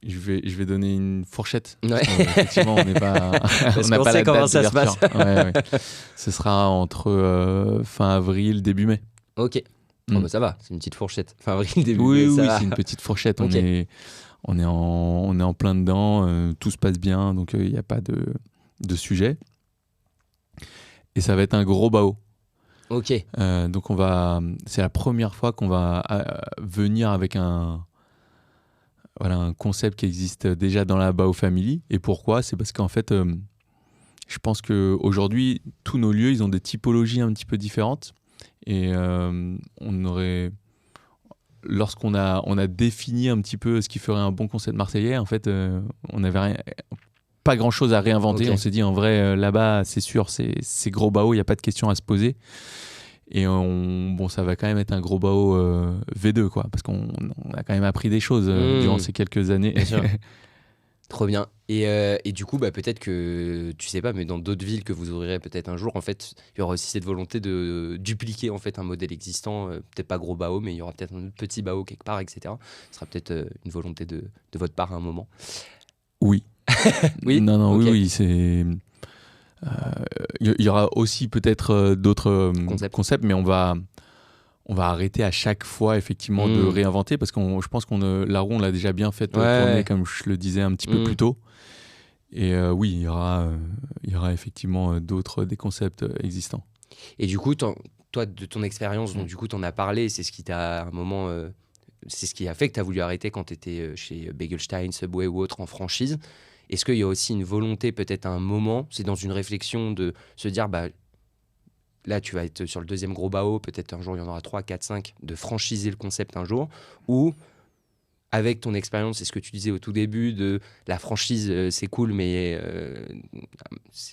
Je vais donner une fourchette. Ouais. Effectivement, on n'est pas. Parce on n'a qu'on pas sait la comment date ça se d'ouverture. Ouais. Ce sera entre fin avril, début mai. Ok. Bon, bah, ça va, c'est une petite fourchette. Fin avril, début Oui, mai, ça va. c'est une petite fourchette. Ok. On est en plein dedans. Tout se passe bien, donc il n'y a pas de sujet. Et ça va être un gros bao. Ok. Donc c'est la première fois qu'on va venir avec un concept qui existe déjà dans la Bao Family. Et pourquoi ? C'est parce qu'en fait, je pense qu'aujourd'hui, tous nos lieux, ils ont des typologies un petit peu différentes. Et lorsqu'on a défini un petit peu ce qui ferait un bon concept marseillais, en fait, on n'avait pas grand-chose à réinventer. Ok. On s'est dit, en vrai, là-bas, c'est sûr, c'est gros Bao, il n'y a pas de question à se poser. Et ça va quand même être un gros bao V2, quoi, parce qu'on a quand même appris des choses durant ces quelques années. Bien sûr. Trop bien. Et du coup, bah, peut-être que, tu sais pas, mais dans d'autres villes que vous ouvrirez peut-être un jour, en fait, il y aura aussi cette volonté de dupliquer en fait un modèle existant, peut-être pas gros bao, mais il y aura peut-être un autre petit bao quelque part, etc. Ce sera peut-être une volonté de votre part à un moment. Oui. Oui. Non, Ok. oui, c'est. Il y aura aussi peut-être d'autres concepts, mais on va arrêter à chaque fois effectivement de réinventer parce je pense la roue on l'a déjà bien fait tourner comme je le disais un petit peu plus tôt. Et oui, il y aura effectivement des concepts existants. Et du coup, toi, de ton expérience, donc du coup, t'en as parlé, c'est ce qui t'a à un moment, c'est ce qui a fait que t'as voulu arrêter quand t'étais chez Begelstein, Subway ou autre en franchise. Est-ce qu'il y a aussi une volonté, peut-être à un moment, c'est dans une réflexion de se dire, bah, là, tu vas être sur le deuxième gros bao, peut-être un jour, il y en aura 3, 4, 5, de franchiser le concept un jour, ou avec ton expérience, c'est ce que tu disais au tout début, de la franchise, c'est cool, mais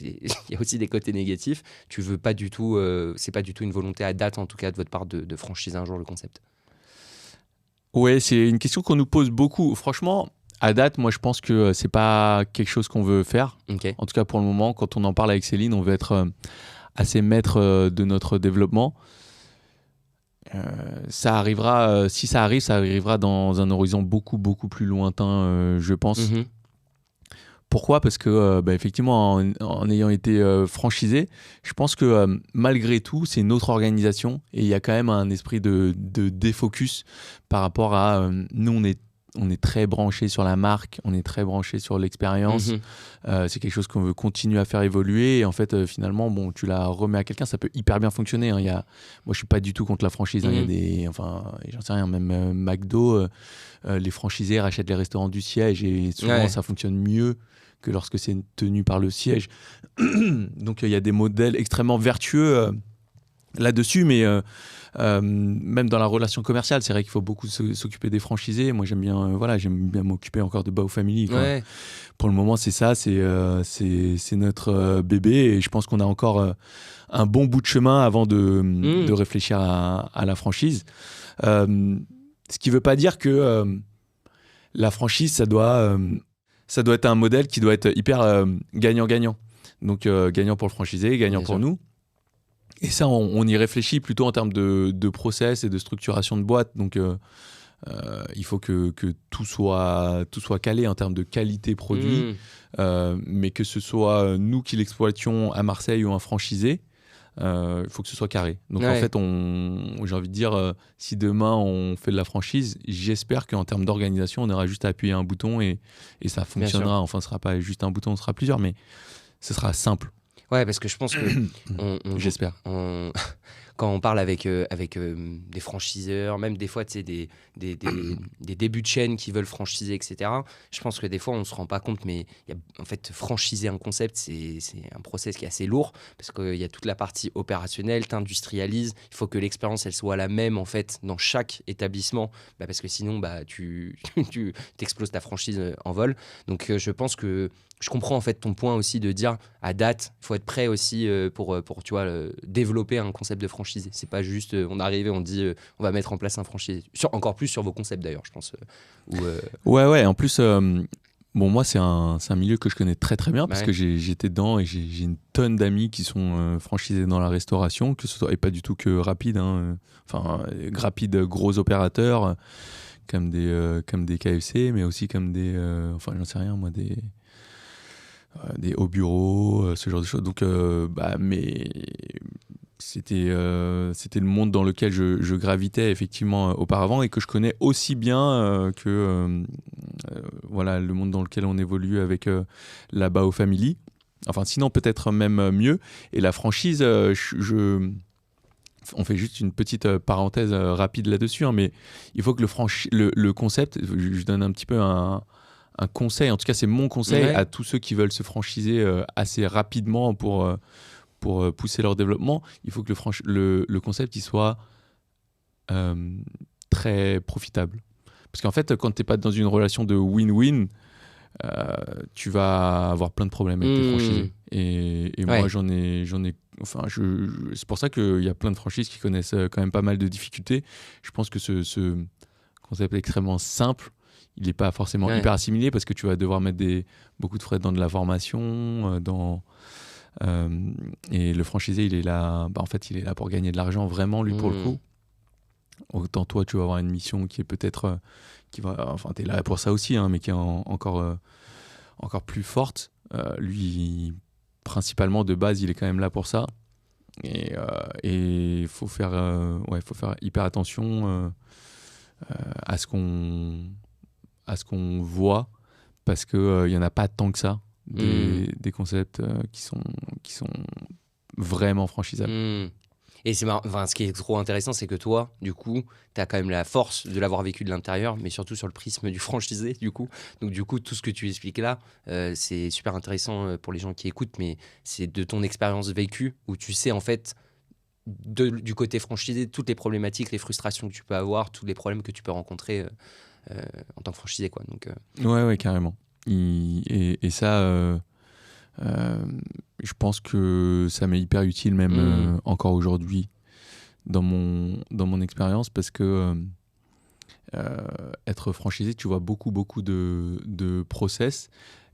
il y a aussi des côtés négatifs. Tu veux pas du tout, c'est pas du tout une volonté à date, en tout cas de votre part, de franchiser un jour le concept. Ouais, c'est une question qu'on nous pose beaucoup. Franchement, à date, moi, je pense que c'est pas quelque chose qu'on veut faire. Ok. En tout cas, pour le moment, quand on en parle avec Céline, on veut être assez maître de notre développement. Ça arrivera, si ça arrive, ça arrivera dans un horizon beaucoup, beaucoup plus lointain, je pense. Mhm. Pourquoi ? Parce que, effectivement, en ayant été franchisé, je pense que malgré tout, c'est une autre organisation et il y a quand même un esprit de défocus par rapport à nous, on est très branché sur la marque, on est très branché sur l'expérience. C'est quelque chose qu'on veut continuer à faire évoluer. Et en fait, finalement, bon, tu la remets à quelqu'un, ça peut hyper bien fonctionner. Hein. Moi, je suis pas du tout contre la franchise. Hein. Il y a j'en sais rien, même McDo, les franchisés rachètent les restaurants du siège et souvent ça fonctionne mieux que lorsque c'est tenu par le siège. Donc, il y a des modèles extrêmement vertueux là-dessus, mais même dans la relation commerciale, c'est vrai qu'il faut beaucoup s'occuper des franchisés. Moi, j'aime bien m'occuper encore de Bao Family. Quoi. Ouais. Pour le moment, c'est ça, c'est notre bébé, et je pense qu'on a encore un bon bout de chemin avant de réfléchir à la franchise. Ce qui ne veut pas dire que la franchise, ça doit être un modèle qui doit être hyper gagnant-gagnant. Donc, gagnant pour le franchisé, gagnant pour nous. Et ça, on y réfléchit plutôt en termes de process et de structuration de boîte. Donc, il faut que tout soit calé en termes de qualité produit, mais que ce soit nous qui l'exploitions à Marseille ou un franchisé. il faut que ce soit carré. Donc en Ouais. fait, j'ai envie de dire, si demain on fait de la franchise, j'espère qu'en termes d'organisation, on aura juste à appuyer un bouton et ça fonctionnera. Enfin, ce sera pas juste un bouton, ce sera plusieurs, mais ce sera simple. Ouais, parce que je pense que J'espère. quand on parle avec des franchiseurs, même des fois, tu sais, des débuts de chaîne qui veulent franchiser, etc., je pense que des fois, on ne se rend pas compte, mais en fait, franchiser un concept, c'est un process qui est assez lourd, parce qu'il y a toute la partie opérationnelle, tu industrialises, il faut que l'expérience, elle soit la même, en fait, dans chaque établissement, parce que sinon, tu exploses ta franchise en vol. Donc, je pense que je comprends en fait ton point aussi de dire à date, il faut être prêt aussi pour tu vois, développer un concept de franchisé. C'est pas juste on arrive et on dit on va mettre en place un franchisé. Encore plus sur vos concepts d'ailleurs, je pense. Ouais. En plus, bon, moi, c'est un milieu que je connais très très bien parce Ouais. que j'étais dedans et j'ai une tonne d'amis qui sont franchisés dans la restauration, que ce soit, et pas du tout que Rapide, hein, enfin, Rapide, gros opérateurs comme des KFC, mais aussi comme enfin, j'en sais rien, moi, des hauts bureaux, ce genre de choses. Donc, mais c'était le monde dans lequel je gravitais effectivement auparavant et que je connais aussi bien que voilà, le monde dans lequel on évolue avec la Bao Family. Enfin, sinon, peut-être même mieux. Et la franchise, on fait juste une petite parenthèse rapide là-dessus, hein, mais il faut que le concept, je donne un petit peu un conseil, en tout cas c'est mon conseil à tous ceux qui veulent se franchiser assez rapidement pour pousser leur développement. Il faut que le concept il soit très profitable. Parce qu'en fait, quand tu n'es pas dans une relation de win-win, tu vas avoir plein de problèmes avec tes franchisés. Et moi, j'en ai enfin, c'est pour ça qu'il y a plein de franchises qui connaissent quand même pas mal de difficultés. Je pense que ce concept est extrêmement simple. Il n'est pas forcément hyper assimilé parce que tu vas devoir mettre beaucoup de frais dans de la formation, et le franchisé, il est là, en fait, il est là pour gagner de l'argent vraiment, lui, pour le coup. Autant toi, tu vas avoir une mission qui est peut-être, enfin, tu es là pour ça aussi, hein, mais qui est encore plus forte. Lui, principalement, de base, il est quand même là pour ça. Et il faut faire hyper attention à ce qu'on voit, parce qu'il n'y en a pas tant que ça, des concepts qui sont vraiment franchisables. Et c'est marrant, enfin, ce qui est trop intéressant, c'est que toi, du coup, tu as quand même la force de l'avoir vécu de l'intérieur, mais surtout sur le prisme du franchisé, du coup. Donc, du coup, tout ce que tu expliques là, c'est super intéressant pour les gens qui écoutent, mais c'est de ton expérience vécue, où tu sais, en fait, du côté franchisé, toutes les problématiques, les frustrations que tu peux avoir, tous les problèmes que tu peux rencontrer en tant que franchisé, quoi. Donc, Ouais, carrément. Et ça, je pense que ça m'est hyper utile, même encore aujourd'hui, dans mon expérience, parce que être franchisé, tu vois beaucoup de process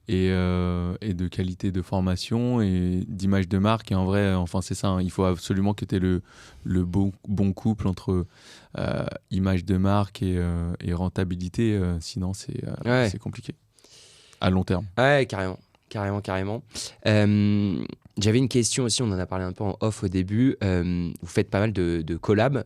et de qualité de formation et d'image de marque. Et en vrai, enfin, c'est ça, hein, il faut absolument que tu aies le bon couple entre image de marque et rentabilité, sinon c'est compliqué à long terme. Ouais, carrément. J'avais une question aussi, on en a parlé un peu en off au début. Vous faites pas mal de collabs.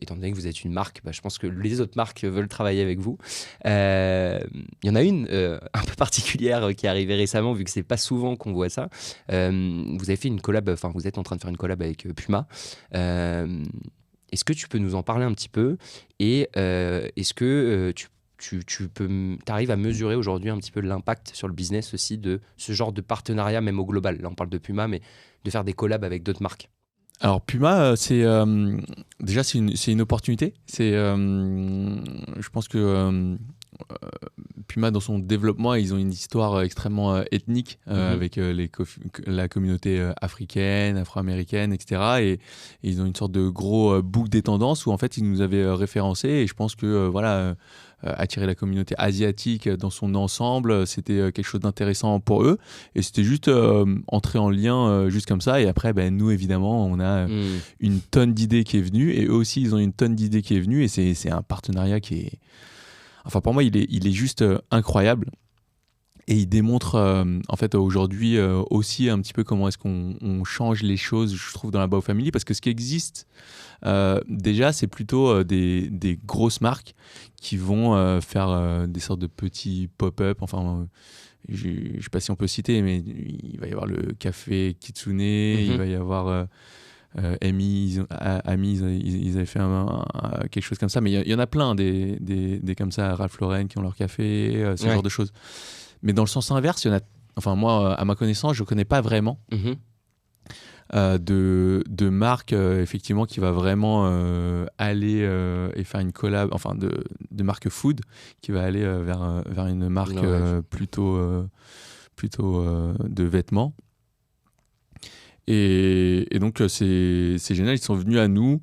Étant donné que vous êtes une marque, je pense que les autres marques veulent travailler avec vous. Il y en a une un peu particulière qui est arrivée récemment, vu que c'est pas souvent qu'on voit ça. Vous avez fait une collab, enfin vous êtes en train de faire une collab avec Puma. Est-ce que tu peux nous en parler un petit peu? Et est-ce que tu arrives à mesurer aujourd'hui un petit peu l'impact sur le business aussi de ce genre de partenariat, même au global? Là, on parle de Puma, mais de faire des collabs avec d'autres marques. Alors Puma, déjà c'est une opportunité. Je pense que Puma, dans son développement, ils ont une histoire extrêmement ethnique avec la communauté africaine, afro-américaine, etc. Et ils ont une sorte de gros bouc des tendances où en fait ils nous avaient référencés. Et je pense que attirer la communauté asiatique dans son ensemble, c'était quelque chose d'intéressant pour eux. Et c'était juste entrer en lien juste comme ça. Et après, nous, évidemment, on a une tonne d'idées qui est venue. Et eux aussi, ils ont une tonne d'idées qui est venue. Et c'est un partenariat qui est... Enfin, pour moi, il est juste incroyable. Et il démontre en fait aujourd'hui aussi un petit peu comment est-ce qu'on change les choses, je trouve, dans la Bao Family, parce que ce qui existe déjà, c'est plutôt des grosses marques qui vont faire des sortes de petits pop-up. Enfin, je ne sais pas si on peut citer, mais il va y avoir le café Kitsune, il va y avoir Amy, ils avaient fait quelque chose comme ça, mais il y en a plein des comme ça, Ralph Lauren qui ont leur café, ce genre de choses. Mais dans le sens inverse, il y en a. Enfin, moi, à ma connaissance, je ne connais pas vraiment de marque, effectivement, qui va vraiment aller et faire une collab, enfin, de marque food, qui va aller vers une marque plutôt de vêtements. Et donc, c'est génial. Ils sont venus à nous.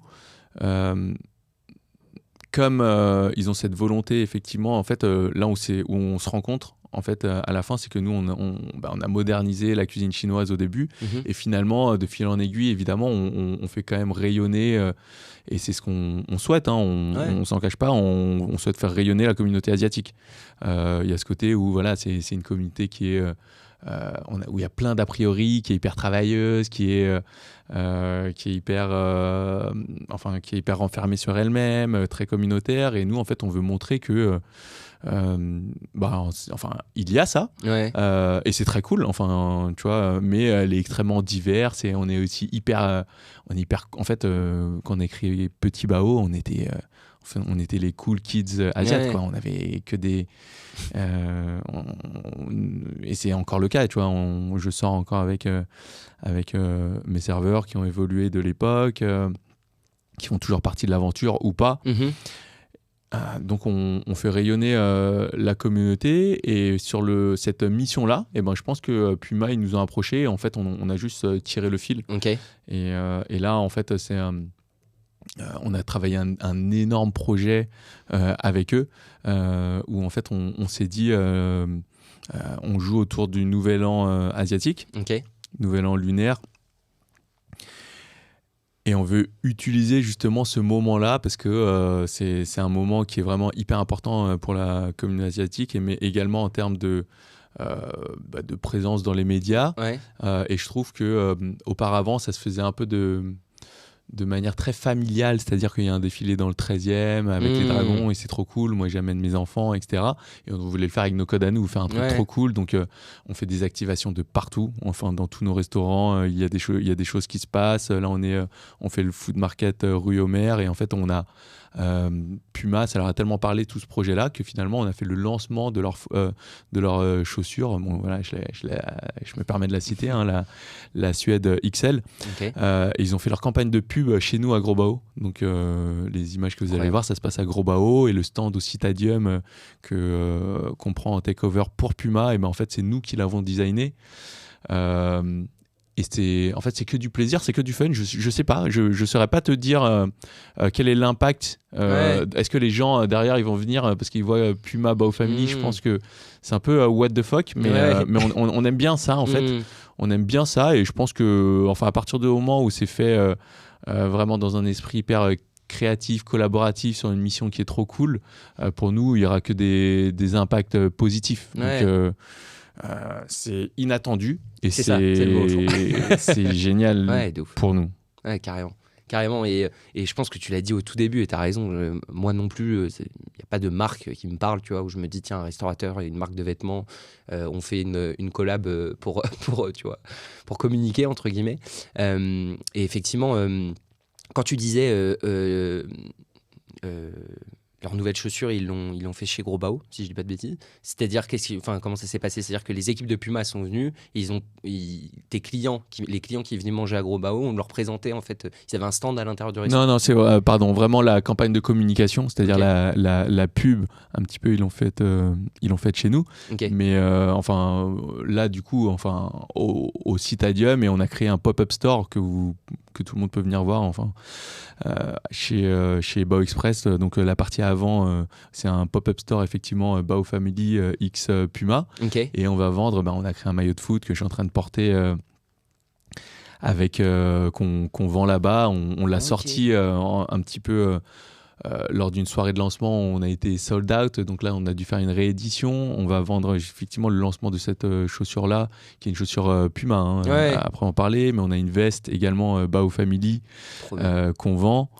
Comme ils ont cette volonté, effectivement, en fait, là où on se rencontre, en fait, à la fin, c'est que nous, on a modernisé la cuisine chinoise au début. Et finalement, de fil en aiguille, évidemment, on fait quand même rayonner, et c'est ce qu'on souhaite, hein, on s'en cache pas, on souhaite faire rayonner la communauté asiatique. Il y a ce côté où voilà, c'est une communauté qui est... où il y a plein d'a priori, qui est hyper travailleuse, qui est hyper renfermée sur elle-même, très communautaire. Et nous, en fait, on veut montrer que il y a ça, et c'est très cool. Enfin, tu vois, mais elle est extrêmement diverse et on est aussi hyper. En fait, quand on a écrit Petit Bao, on était les cool kids asiates, quoi. On avait que des et c'est encore le cas, tu vois. Je sors encore avec mes serveurs qui ont évolué de l'époque, qui font toujours partie de l'aventure ou pas. Donc on fait rayonner la communauté, et sur cette mission-là, je pense que Puma, ils nous ont approchés. En fait, on a juste tiré le fil. Et là, en fait, on a travaillé un énorme projet avec eux, où en fait on s'est dit on joue autour du nouvel an asiatique, nouvel an lunaire. Et on veut utiliser justement ce moment-là parce que c'est un moment qui est vraiment hyper important pour la communauté asiatique, mais également en termes de présence dans les médias. Et je trouve que auparavant, ça se faisait un peu de manière très familiale, c'est-à-dire qu'il y a un défilé dans le 13e avec les dragons et c'est trop cool, moi j'amène mes enfants, etc. Et on voulait le faire avec nos codes à nous, faire un truc trop cool, donc on fait des activations de partout, enfin dans tous nos restaurants, il y a des choses qui se passent. Là on fait le food market rue Homer, et en fait on a Puma, ça leur a tellement parlé tout ce projet-là que finalement on a fait le lancement de leurs chaussures. Bon, voilà, je me permets de la citer, hein, la Suède XL. Et ils ont fait leur campagne de pub chez nous à Gros Bao. Donc les images que vous allez voir, ça se passe à Gros Bao, et le stand au Citadium qu'on prend en takeover pour Puma, et en fait c'est nous qui l'avons designé. Et en fait, c'est que du plaisir, c'est que du fun. Je sais pas, je saurais pas te dire quel est l'impact. Est-ce que les gens derrière, ils vont venir parce qu'ils voient Puma Bao Family? Je pense que c'est un peu what the fuck, mais on aime bien ça, en fait. On aime bien ça, et je pense que, enfin, à partir du moment où c'est fait vraiment dans un esprit hyper créatif, collaboratif, sur une mission qui est trop cool, pour nous, il y aura que des impacts positifs. Donc, c'est inattendu, et c'est génial pour nous. Carrément, et je pense que tu l'as dit au tout début, et tu as raison, moi non plus, il n'y a pas de marque qui me parle, tu vois, où je me dis, tiens, un restaurateur et une marque de vêtements, on fait une collab pour tu vois, pour communiquer, entre guillemets. Et effectivement, quand tu disais... leurs nouvelles chaussures, ils l'ont fait chez Gros Bao, si je dis pas de bêtises. C'est-à-dire, comment ça s'est passé? C'est-à-dire que les équipes de Puma sont venues, et les clients qui venaient manger à Gros Bao, on leur présentait, en fait, ils avaient un stand à l'intérieur du restaurant. Non, c'est vraiment la campagne de communication, c'est-à-dire la pub, un petit peu, ils l'ont faite chez nous. Mais là, du coup, au Citadium, et on a créé un pop-up store que tout le monde peut venir voir, chez Bao Express. Donc la partie avant, c'est un pop-up store, effectivement, Bao Family X Puma. Et on va vendre, on a créé un maillot de foot que je suis en train de porter qu'on vend là-bas. On l'a sorti un petit peu lors d'une soirée de lancement, on a été sold out. Donc là, on a dû faire une réédition. On va vendre effectivement le lancement de cette chaussure-là, qui est une chaussure Puma, après en parler. Mais on a une veste également Bao Family qu'on vend.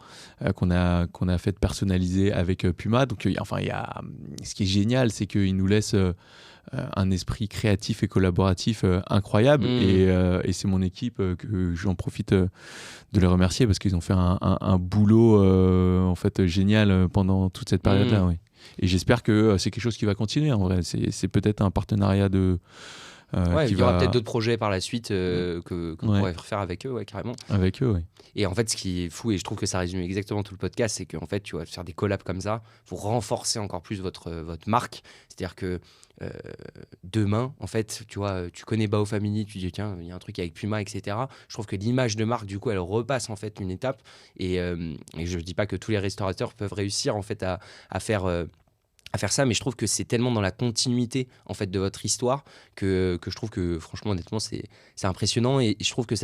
Qu'on a fait personnaliser avec Puma. Donc, ce qui est génial, c'est qu'il nous laisse un esprit créatif et collaboratif incroyable. Et c'est mon équipe que j'en profite de les remercier parce qu'ils ont fait un boulot en fait génial pendant toute cette période-là. Oui. Et j'espère que c'est quelque chose qui va continuer. En vrai, c'est peut-être un partenariat de. Il y aura peut-être d'autres projets par la suite qu'on pourrait faire avec eux, carrément. Avec eux, oui. Et en fait, ce qui est fou, et je trouve que ça résume exactement tout le podcast, c'est qu'en fait, tu vas faire des collabs comme ça pour renforcer encore plus votre marque. C'est-à-dire que demain, en fait, tu vois, tu connais Bao Family, tu dis tiens, il y a un truc avec Puma, etc. Je trouve que l'image de marque, du coup, elle repasse en fait une étape. Et je ne dis pas que tous les restaurateurs peuvent réussir en fait à faire ça, mais je trouve que c'est tellement dans la continuité en fait de votre histoire que je trouve que franchement honnêtement c'est impressionnant, et je trouve que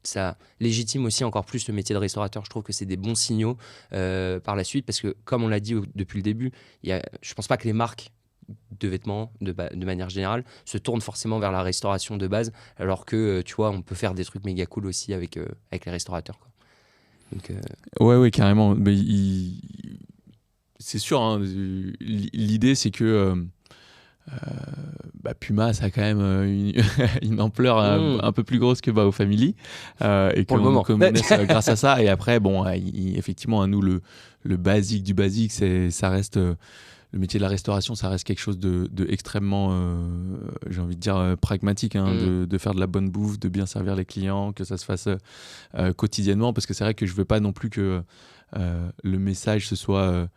ça légitime aussi encore plus le métier de restaurateur. Je trouve que c'est des bons signaux par la suite, parce que comme on l'a dit depuis le début, je pense pas que les marques de vêtements de manière générale se tournent forcément vers la restauration de base, alors que tu vois, on peut faire des trucs méga cool aussi avec les restaurateurs, quoi. Donc, ouais carrément, mais c'est sûr, hein, l'idée c'est que Puma, ça a quand même une ampleur un peu plus grosse que Bao Family, et qu'on connaisse grâce à ça. Et après, effectivement, nous, le basique du basique, ça reste le métier de la restauration, ça reste quelque chose de extrêmement, j'ai envie de dire, pragmatique, de faire de la bonne bouffe, de bien servir les clients, que ça se fasse quotidiennement, parce que c'est vrai que je veux pas non plus que le message ce soit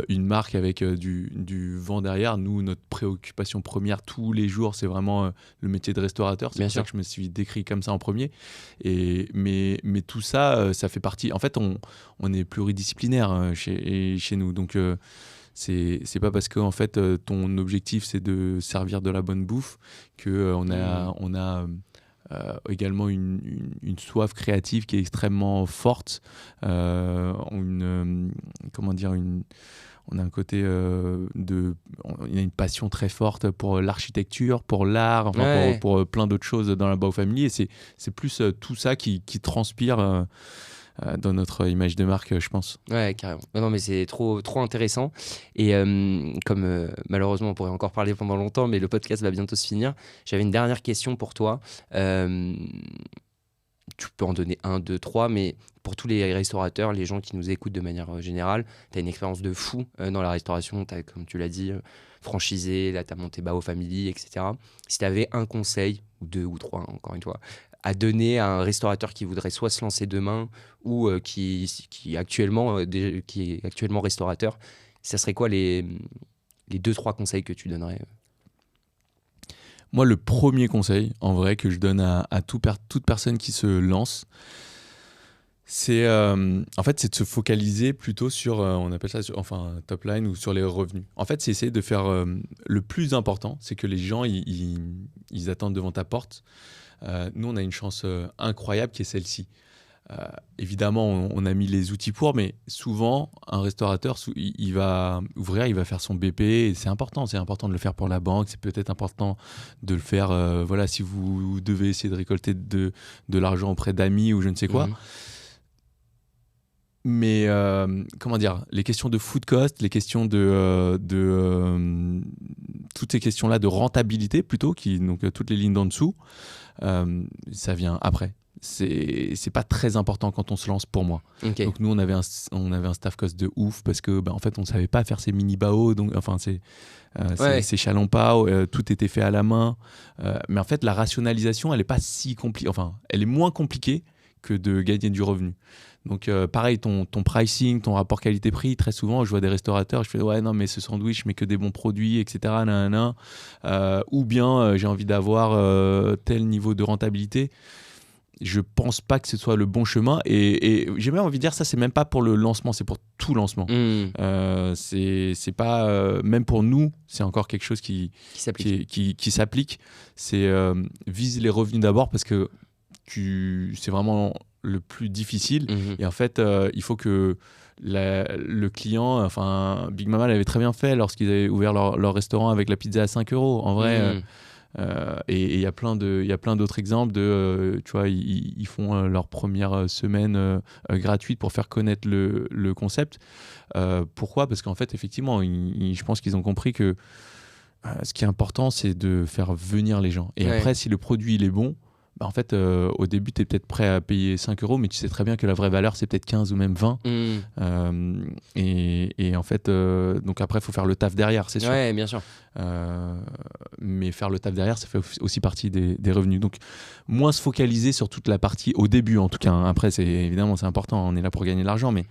une marque avec du vent derrière. Nous, notre préoccupation première tous les jours, c'est vraiment le métier de restaurateur. C'est pour ça que je me suis décrit comme ça en premier. Mais tout ça, ça fait partie. En fait, on est pluridisciplinaire chez nous. Donc, c'est pas parce que en fait, ton objectif, c'est de servir de la bonne bouffe qu'on on a également une soif créative qui est extrêmement forte, on a un côté il y a une passion très forte pour l'architecture, pour l'art, pour plein d'autres choses dans la Bao Family, et c'est plus tout ça qui transpire dans notre image de marque, je pense. Ouais, carrément. Non, mais c'est trop intéressant. Et comme malheureusement on pourrait encore parler pendant longtemps, mais le podcast va bientôt se finir, j'avais une dernière question pour toi. Tu peux en donner 1, 2, 3, mais pour tous les restaurateurs, les gens qui nous écoutent de manière générale, tu as une expérience de fou dans la restauration, comme tu l'as dit, franchisé, là tu as monté Bao Family, etc. Si tu avais un conseil, ou 2 ou 3, encore une fois, à donner à un restaurateur qui voudrait soit se lancer demain ou qui est actuellement restaurateur, ça serait quoi les 2-3 conseils que tu donnerais? Moi, le premier conseil, en vrai, que je donne à toute personne qui se lance, c'est en fait, c'est de se focaliser plutôt sur, on appelle ça, top line ou sur les revenus. En fait, c'est essayer de faire le plus important, c'est que les gens, ils attendent devant ta porte. Nous, on a une chance incroyable qui est celle-ci. Évidemment, on a mis les outils pour, mais souvent, un restaurateur, il va ouvrir, il va faire son BP, et c'est important de le faire pour la banque, c'est peut-être important de le faire, si vous devez essayer de récolter de l'argent auprès d'amis ou je ne sais quoi. Mais comment dire, les questions de food cost, les questions de toutes ces questions-là de rentabilité plutôt, donc toutes les lignes d'en dessous, ça vient après. C'est pas très important quand on se lance, pour moi. Okay. Donc nous, on avait un staff cost de ouf parce que en fait, on savait pas faire ces mini bao, donc ces chalons pao, tout était fait à la main. Mais en fait, la rationalisation, elle est pas si compliquée. Enfin, elle est moins compliquée que de gagner du revenu. Donc pareil, ton pricing, ton rapport qualité-prix, très souvent je vois des restaurateurs, je fais ouais non mais ce sandwich je mets que des bons produits, etc. Ou bien j'ai envie d'avoir tel niveau de rentabilité. Je pense pas que ce soit le bon chemin, et j'ai même envie de dire ça, c'est même pas pour le lancement, c'est pour tout lancement. C'est pas même pour nous, c'est encore quelque chose qui s'applique. C'est vise les revenus d'abord parce que c'est vraiment le plus difficile. Et en fait, il faut que le client, enfin, Big Mama l'avait très bien fait lorsqu'ils avaient ouvert leur restaurant avec la pizza à 5 euros. En vrai, et il y a plein d'autres exemples de, tu vois, ils font leur première semaine gratuite pour faire connaître le concept. Pourquoi ? Parce qu'en fait, effectivement, je pense qu'ils ont compris que ce qui est important, c'est de faire venir les gens. Et après, si le produit il est bon, bah en fait, au début, tu es peut-être prêt à payer 5 euros, mais tu sais très bien que la vraie valeur, c'est peut-être 15 ou même 20. Et en fait, donc après, il faut faire le taf derrière, c'est sûr. Ouais, bien sûr. Mais faire le taf derrière, ça fait aussi partie des revenus. Donc, moins se focaliser sur toute la partie, au début en tout cas. Hein. Après, évidemment, c'est important, on est là pour gagner de l'argent, mais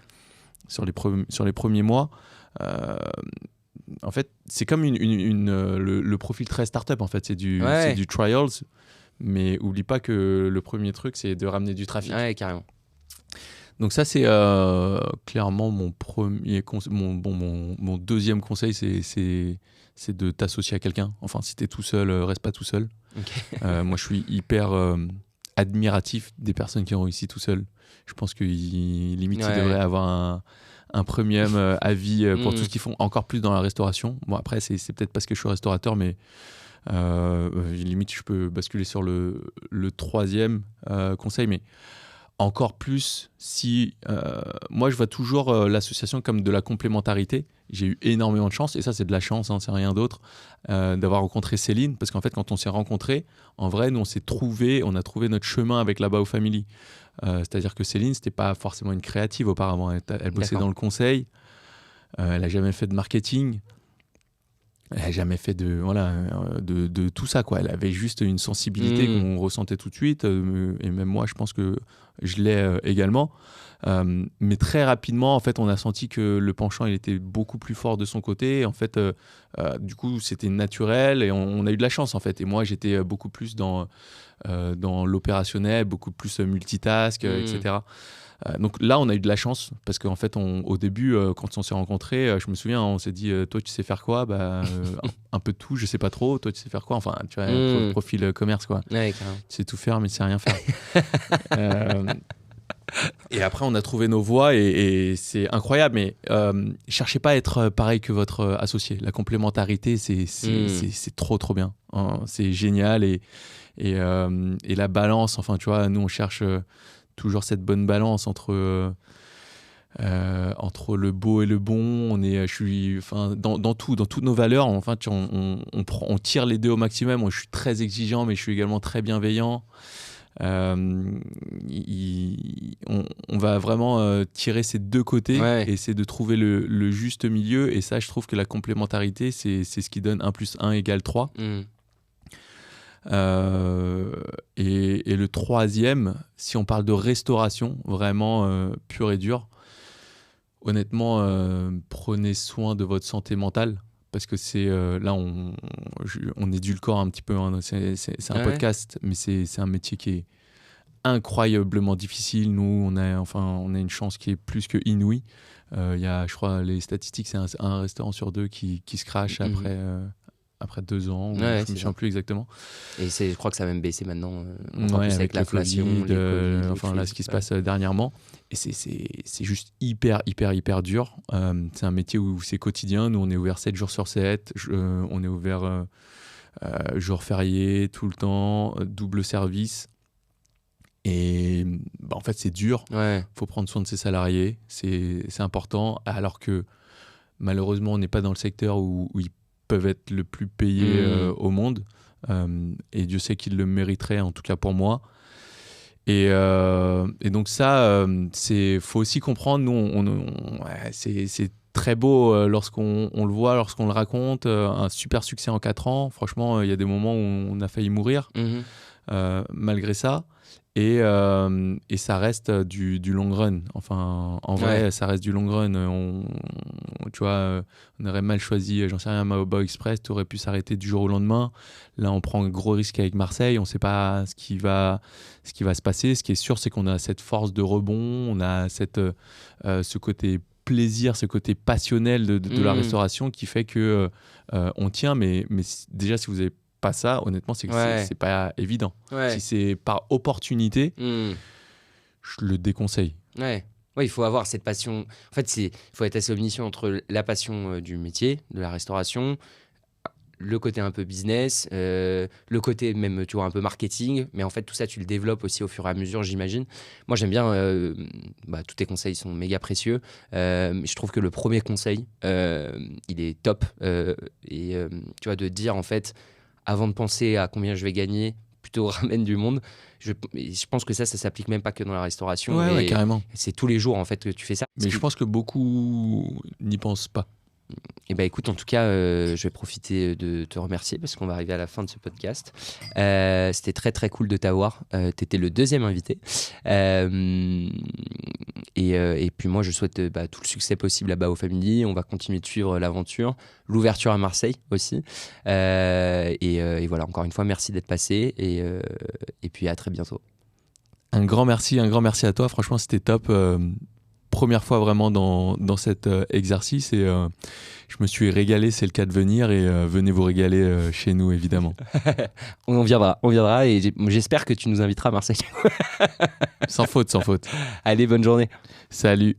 sur les premiers mois, en fait, c'est comme le profil très start-up, en fait. C'est du trials. Mais oublie pas que le premier truc, c'est de ramener du trafic. Ouais, carrément. Donc ça, c'est clairement mon premier mon deuxième conseil, c'est de t'associer à quelqu'un. Enfin, si t'es tout seul, reste pas tout seul. Okay. Moi, je suis hyper admiratif des personnes qui ont réussi tout seul. Je pense que limite, ils devraient avoir un premium avis pour tout ce qu'ils font, encore plus dans la restauration. Bon, après, c'est peut-être parce que je suis restaurateur, mais limite je peux basculer sur le troisième conseil, mais encore plus si moi je vois toujours l'association comme de la complémentarité. J'ai eu énormément de chance, et ça c'est de la chance, hein, c'est rien d'autre, d'avoir rencontré Céline, parce qu'en fait quand on s'est rencontrés, en vrai nous on a trouvé notre chemin avec la Bao Family. C'est-à-dire que Céline, c'était pas forcément une créative auparavant, elle bossait dans le conseil, elle a jamais fait de marketing. Elle n'a jamais fait de tout ça, quoi. Elle avait juste une sensibilité qu'on ressentait tout de suite. Et même moi, je pense que je l'ai également. Mais très rapidement, en fait, on a senti que le penchant, il était beaucoup plus fort de son côté. En fait, du coup, c'était naturel et on a eu de la chance, en fait. Et moi, j'étais beaucoup plus dans l'opérationnel, beaucoup plus multitask, etc. Donc là, on a eu de la chance parce qu'en fait, au début, quand on s'est rencontrés, je me souviens, on s'est dit, toi, tu sais faire quoi ? Un peu de tout, je sais pas trop. Toi, tu sais faire quoi ? Enfin, tu vois, profil commerce, quoi. Ouais, carrément. Tu sais tout faire, mais tu sais rien faire. Et après, on a trouvé nos voies et c'est incroyable. Mais cherchez pas à être pareil que votre associé. La complémentarité, c'est trop, trop bien. Hein. C'est génial et la balance. Enfin, tu vois, nous, on cherche toujours cette bonne balance entre le beau et le bon. Dans toutes nos valeurs, enfin, on tire les deux au maximum. Moi, je suis très exigeant, mais je suis également très bienveillant. On va vraiment tirer ces deux côtés et essayer de trouver le juste milieu. Et ça, je trouve que la complémentarité, c'est ce qui donne 1 + 1 = 3. Et le troisième, si on parle de restauration, vraiment pure et dure, honnêtement, prenez soin de votre santé mentale, parce que c'est là on édulcore un petit peu, hein, c'est un podcast, mais c'est un métier qui est incroyablement difficile. Nous, on a une chance qui est plus que inouïe. Il y a, je crois, les statistiques, c'est un restaurant sur 2 qui se crache après 2 ans, je ne me souviens plus exactement. Et je crois que ça a même baissé maintenant, encore plus avec l'inflation, là, ce qui se passe dernièrement. Et c'est juste hyper dur. C'est un métier où c'est quotidien. Nous, on est ouvert 7 jours sur 7. On est ouvert jours fériés, tout le temps, double service. Et en fait, c'est dur. Faut prendre soin de ses salariés. C'est important. Alors que malheureusement, on n'est pas dans le secteur où ils peuvent être le plus payés au monde, et Dieu sait qu'ils le mériteraient, en tout cas pour moi, et donc ça, faut aussi comprendre. Nous, c'est très beau lorsqu'on le voit, lorsqu'on le raconte, un super succès en 4 ans. Franchement, il y a des moments où on a failli mourir malgré ça. Et ça reste du long run. Enfin, en vrai, ça reste du long run. Tu vois, on aurait mal choisi, j'en sais rien, Bao Express, tu aurais pu s'arrêter du jour au lendemain. Là, on prend un gros risque avec Marseille. On ne sait pas ce qui va se passer. Ce qui est sûr, c'est qu'on a cette force de rebond. On a ce côté plaisir, ce côté passionnel de la restauration qui fait que on tient. Mais déjà, si vous avez pas ça, honnêtement, c'est pas évident. Si c'est par opportunité, je le déconseille. Ouais, il faut avoir cette passion. En fait, il faut être assez omniscient entre la passion du métier, de la restauration, le côté un peu business, le côté même, tu vois, un peu marketing. Mais en fait, tout ça, tu le développes aussi au fur et à mesure, j'imagine. Moi, j'aime bien, tous tes conseils sont méga précieux. Je trouve que le premier conseil, il est top. Tu vois, de dire, en fait, avant de penser à combien je vais gagner, plutôt ramène du monde. Je pense que ça s'applique même pas que dans la restauration. Ouais, Et carrément. c'est tous les jours, en fait, que tu fais ça. Mais je pense que beaucoup n'y pensent pas. Eh ben écoute, en tout cas, je vais profiter de te remercier parce qu'on va arriver à la fin de ce podcast. C'était très très cool de t'avoir. Tu étais le deuxième invité. Et puis moi, je souhaite tout le succès possible à Bao Family. On va continuer de suivre l'aventure, l'ouverture à Marseille aussi. Et voilà, encore une fois, merci d'être passé. Et puis à très bientôt. Un grand merci à toi. Franchement, c'était top. Première fois vraiment dans cet exercice et je me suis régalé, c'est le cas de venir et venez vous régaler chez nous évidemment. On viendra et j'espère que tu nous inviteras à Marseille. Sans faute, sans faute. Allez, bonne journée. Salut.